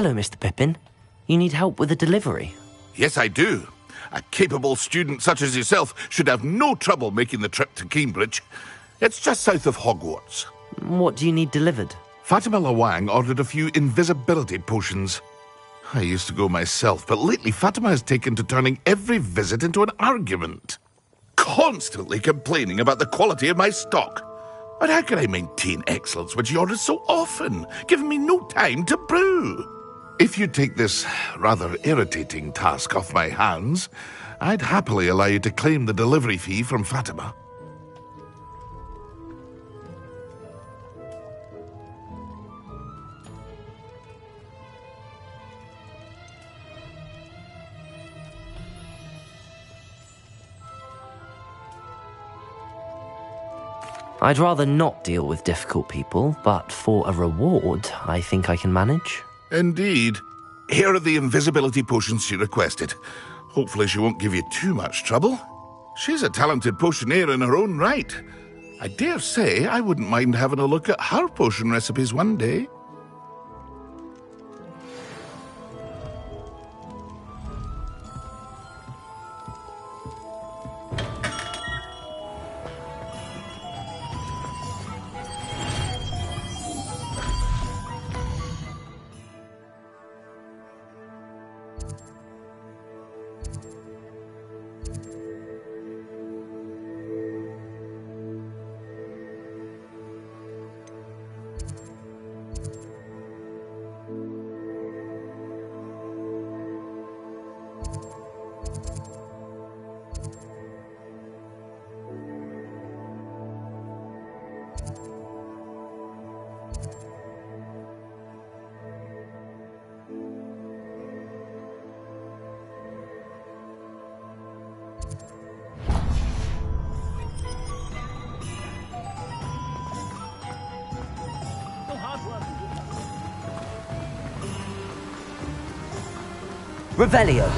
Hello, Mr. Pippin. You need help with a delivery? Yes, I do. A capable student such as yourself should have no trouble making the trip to Cambridge. It's just south of Hogwarts. What do you need delivered? Fatima Lawang ordered a few invisibility potions. I used to go myself, but lately Fatima has taken to turning every visit into an argument. Constantly complaining about the quality of my stock. But how can I maintain excellence when she orders so often, giving me no time to brew? If you take this rather irritating task off my hands, I'd happily allow you to claim the delivery fee from Fatima. I'd rather not deal with difficult people, but for a reward, I think I can manage. Indeed. Here are the invisibility potions she requested. Hopefully she won't give you too much trouble. She's a talented potioneer in her own right. I dare say I wouldn't mind having a look at her potion recipes one day. Revelio.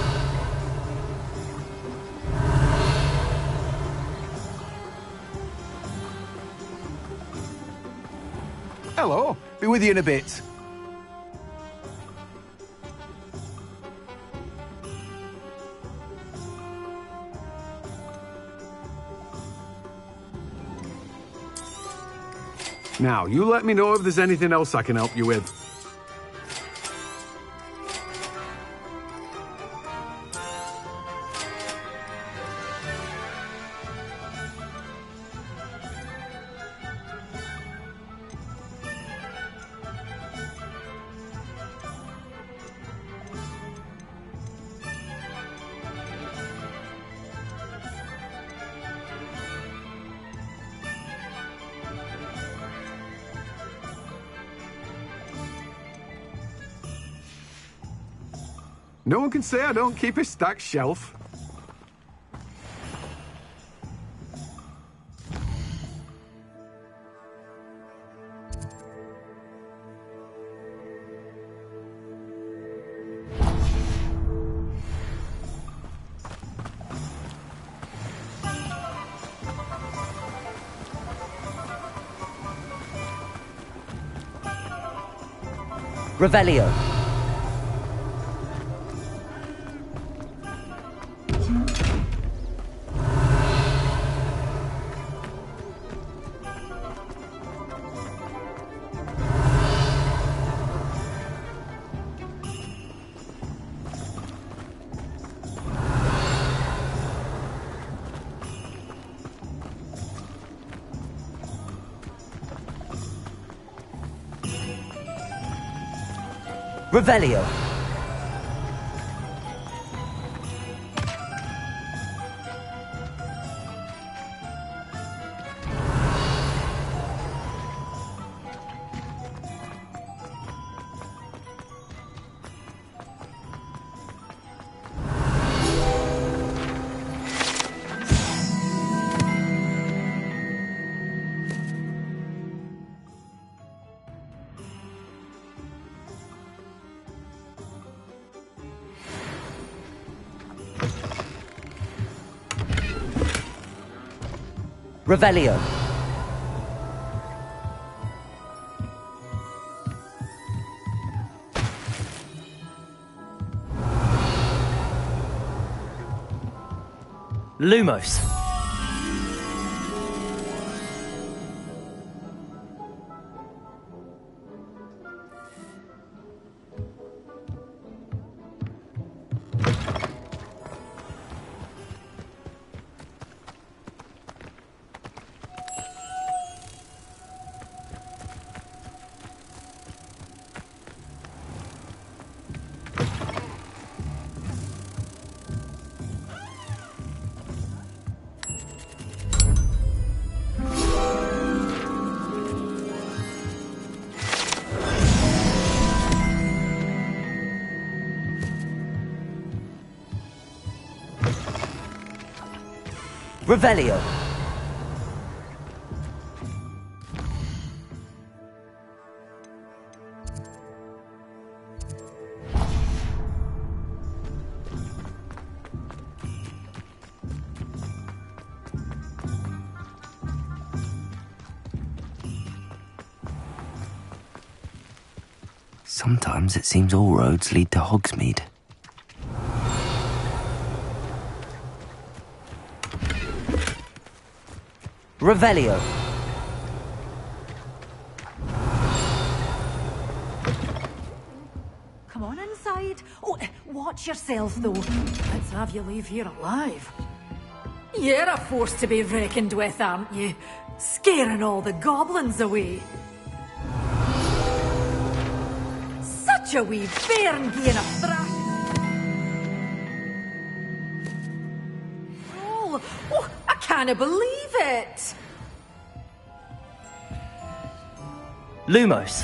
Hello. Be with you in a bit. Now, you let me know if there's anything else I can help you with. No one can say I don't keep a stacked shelf. Revelio. Revelio. Revelio. Lumos. Revelio. Sometimes it seems all roads lead to Hogsmeade. Revelio. Come on inside. Oh, watch yourself, though. Let's have you leave here alive. You're a force to be reckoned with, aren't you? Scaring all the goblins away. Such a wee bairn being a thrash. Oh, I can't believe it. Lumos.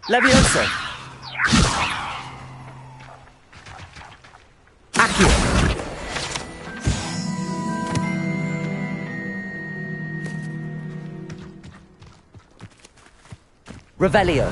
Levioso. Accio. Revelio.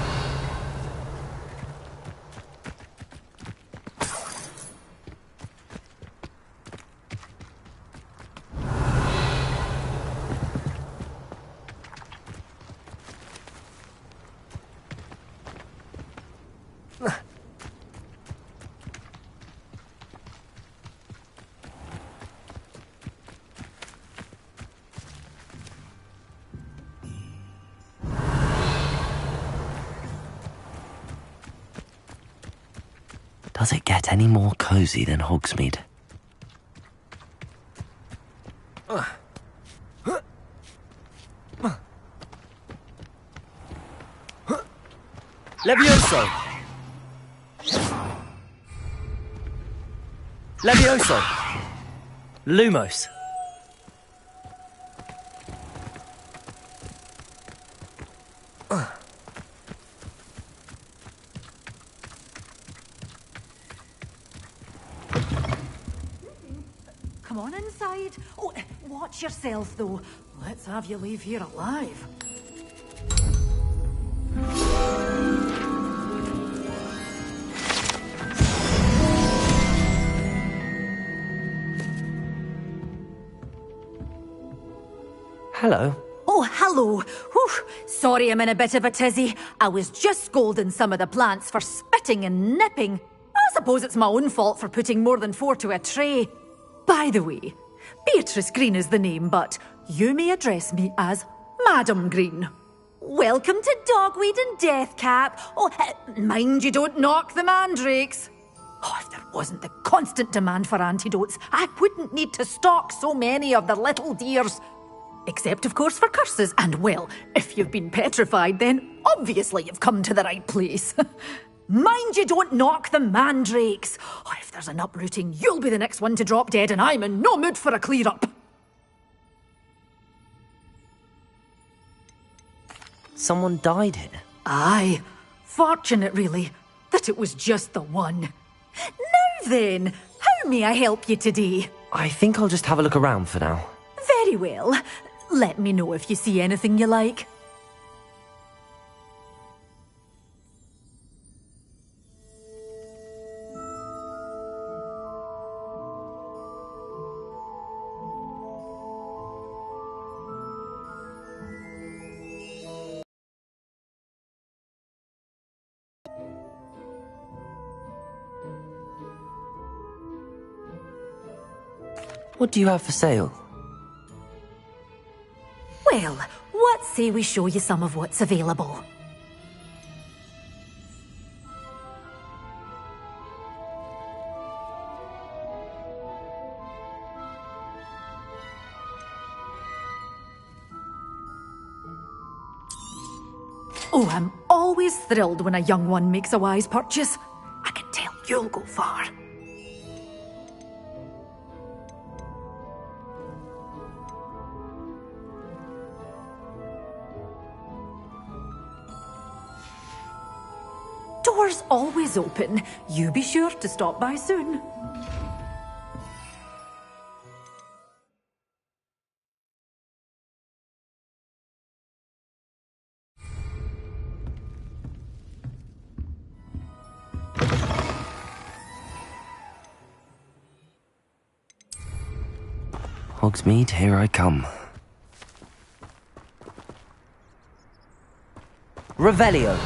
Does it get any more cozy than Hogsmeade? Levioso! Levioso! Lumos! Come on inside. Oh, watch yourself, though. Let's have you leave here alive. hello. Oh, hello. Whew. Sorry I'm in a bit of a tizzy. I was just scolding some of the plants for spitting and nipping. I suppose it's my own fault for putting more than 4 to a tray. By the way, Beatrice Green is the name, but you may address me as Madam Green. Welcome to Dogweed and Deathcap. Oh, mind you don't knock the mandrakes. Oh, if there wasn't the constant demand for antidotes, I wouldn't need to stock so many of the little dears. Except, of course, for curses. And, well, if you've been petrified, then obviously you've come to the right place. Mind you don't knock the mandrakes. Oh, if there's an uprooting, you'll be the next one to drop dead, and I'm in no mood for a clear-up. Someone died here? Aye. Fortunate, really, that it was just the one. Now then, how may I help you today? I think I'll just have a look around for now. Very well. Let me know if you see anything you like. What do you have for sale? Well, what say we show you some of what's available? Oh, I'm always thrilled when a young one makes a wise purchase. I can tell you'll go far. Doors always open. You be sure to stop by soon. Hogsmeade, here I come. Revelio.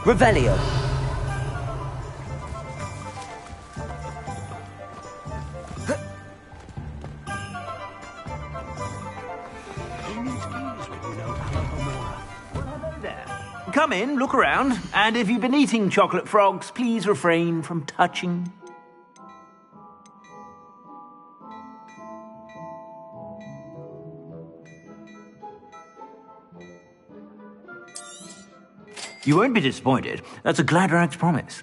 Revelio. Come in, look around, and if you've been eating chocolate frogs, please refrain from touching. You won't be disappointed. That's a Gladrag's promise.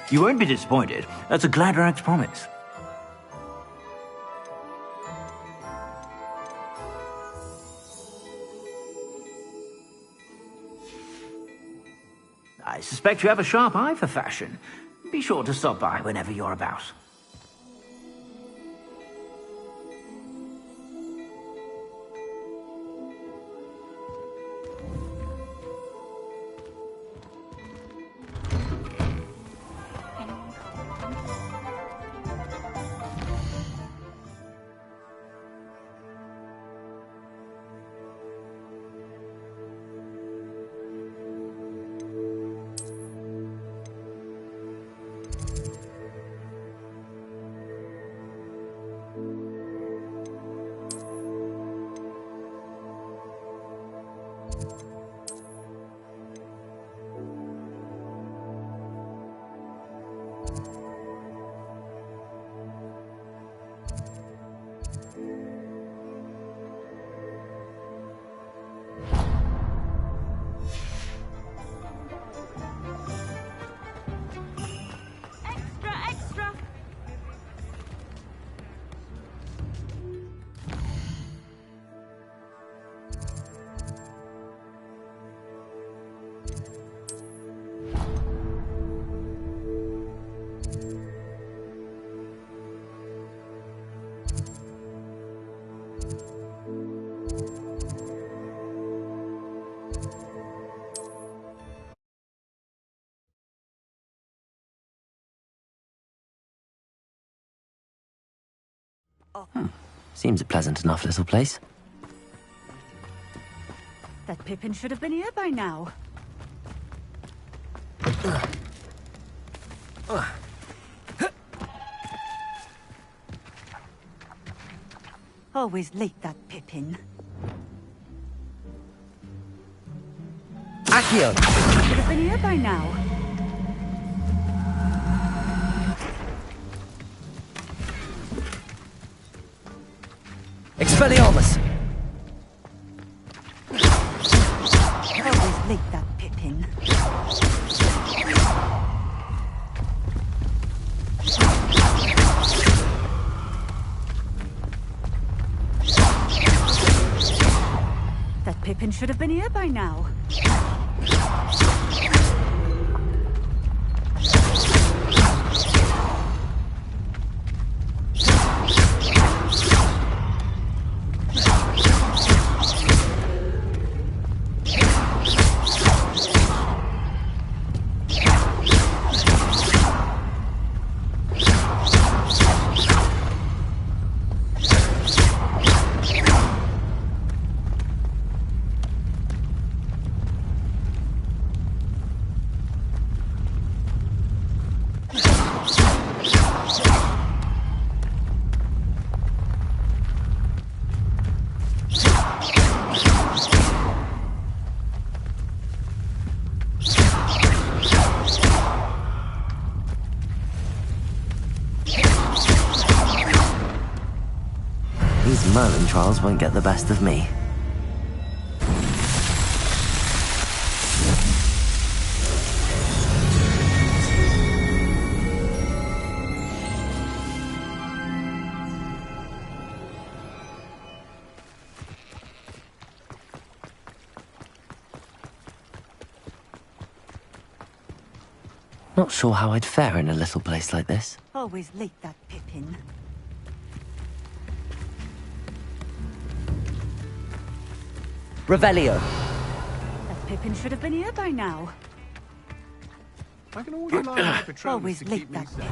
You won't be disappointed. That's a Gladrag's promise. I suspect you have a sharp eye for fashion. Be sure to stop by whenever you're about. Seems a pleasant enough little place. That Pippin should have been here by now. Always late, that Pippin. Accio! Should have been here by now. Expelliarmus! Always late, that Pippin. That Pippin should have been here by now. These Merlin trials won't get the best of me. Not sure how I'd fare in a little place like this. Always late, that Pippin. Revelio. That Pippin should have been here by now. I can order line for travelers Always to late, keep me that safe. Pippin.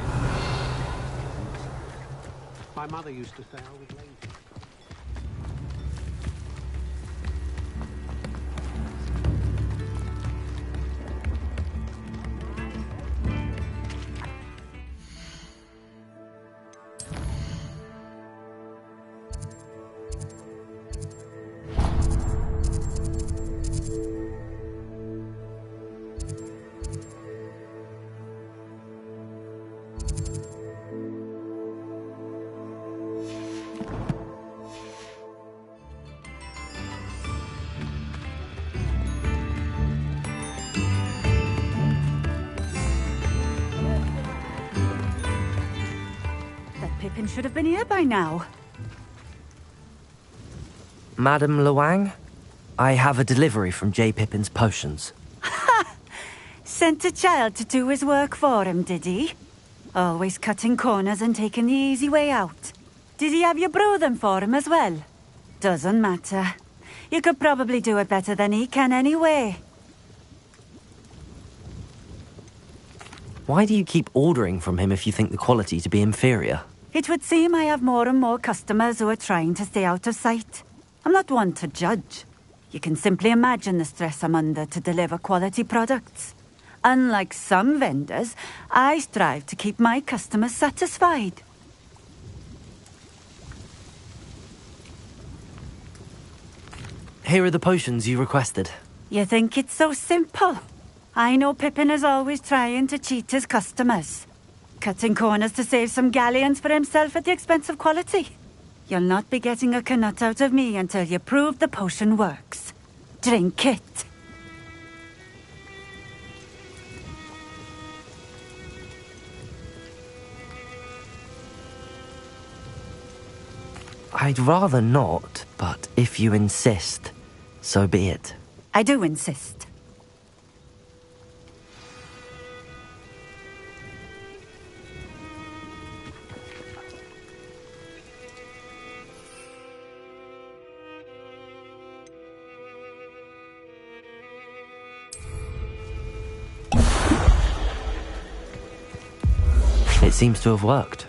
My mother used to say I was lazy. Pippin should have been here by now. Madam Luang, I have a delivery from J. Pippin's potions. Sent a child to do his work for him, did he? Always cutting corners and taking the easy way out. Did he have you brew them for him as well? Doesn't matter. You could probably do it better than he can anyway. Why do you keep ordering from him if you think the quality to be inferior? It would seem I have more and more customers who are trying to stay out of sight. I'm not one to judge. You can simply imagine the stress I'm under to deliver quality products. Unlike some vendors, I strive to keep my customers satisfied. Here are the potions you requested. You think it's so simple? I know Pippin is always trying to cheat his customers. Cutting corners to save some galleons for himself at the expense of quality. You'll not be getting a canut out of me until you prove the potion works. Drink it. I'd rather not, but if you insist, so be it. I do insist. It seems to have worked.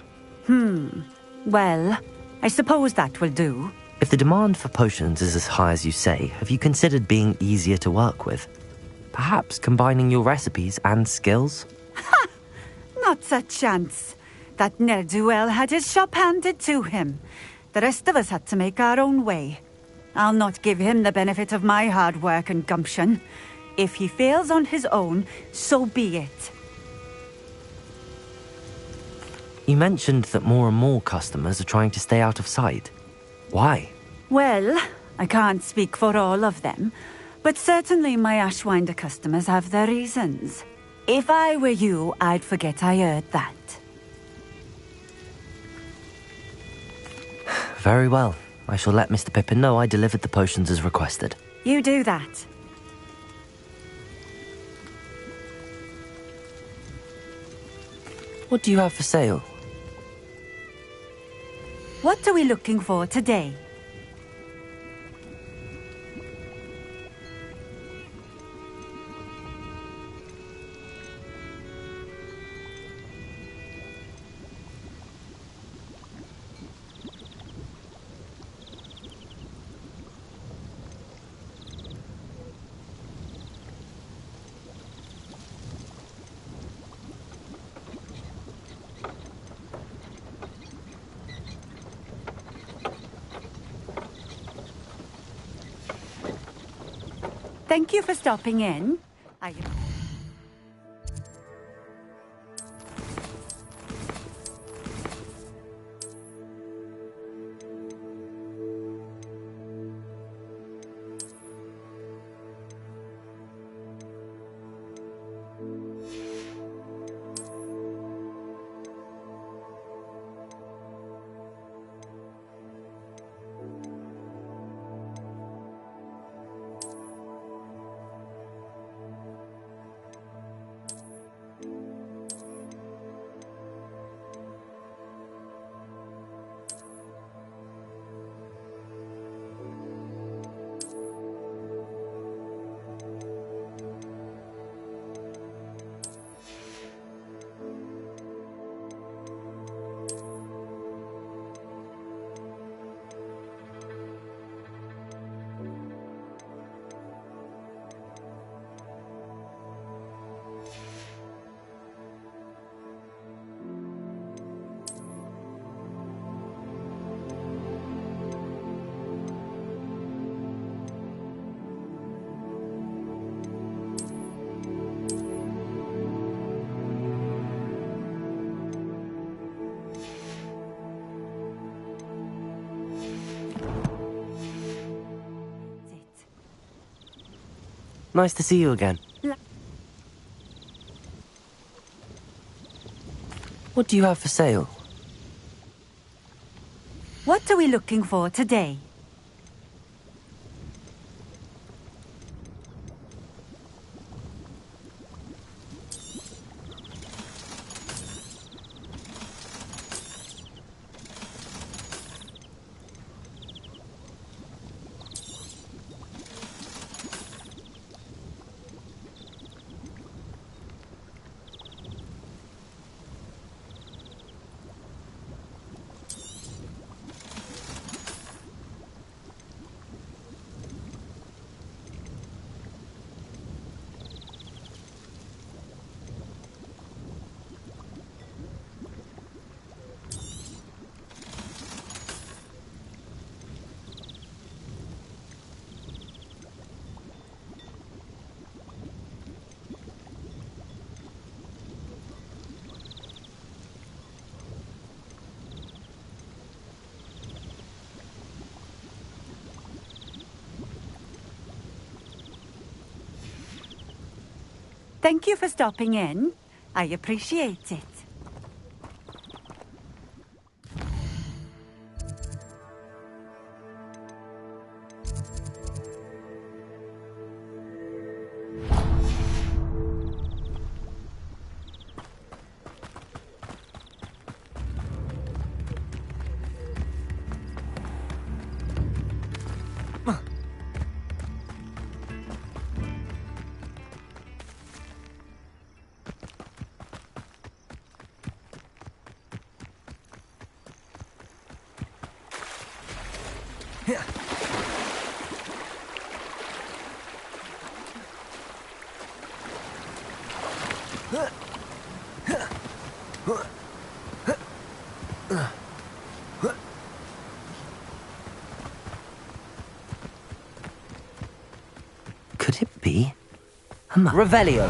Well, I suppose that will do. If the demand for potions is as high as you say, have you considered being easier to work with? Perhaps combining your recipes and skills? Not a chance. That ne'er-do-well had his shop handed to him. The rest of us had to make our own way. I'll not give him the benefit of my hard work and gumption. If he fails on his own, so be it. You mentioned that more and more customers are trying to stay out of sight. Why? Well, I can't speak for all of them, but certainly my Ashwinder customers have their reasons. If I were you, I'd forget I heard that. Very well. I shall let Mr. Pippin know I delivered the potions as requested. You do that. What do you have for sale? What are we looking for today? Thank you for stopping in. Nice to see you again. What do you have for sale? What are we looking for today? Thank you for stopping in. I appreciate it. Could it be? Revelio.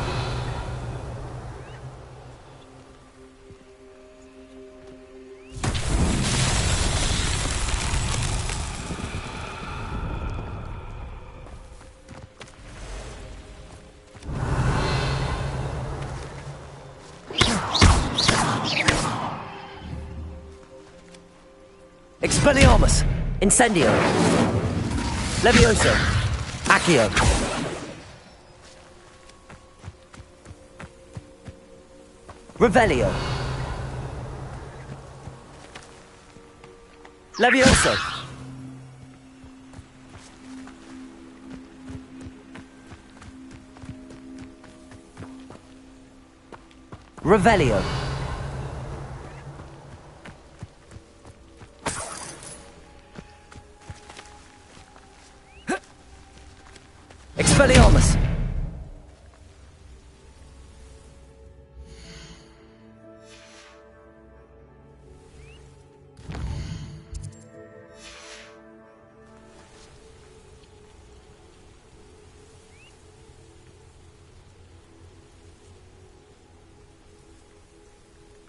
Expelliarmus! Incendio! Levioso! Accio! Revelio! Levioso! Revelio!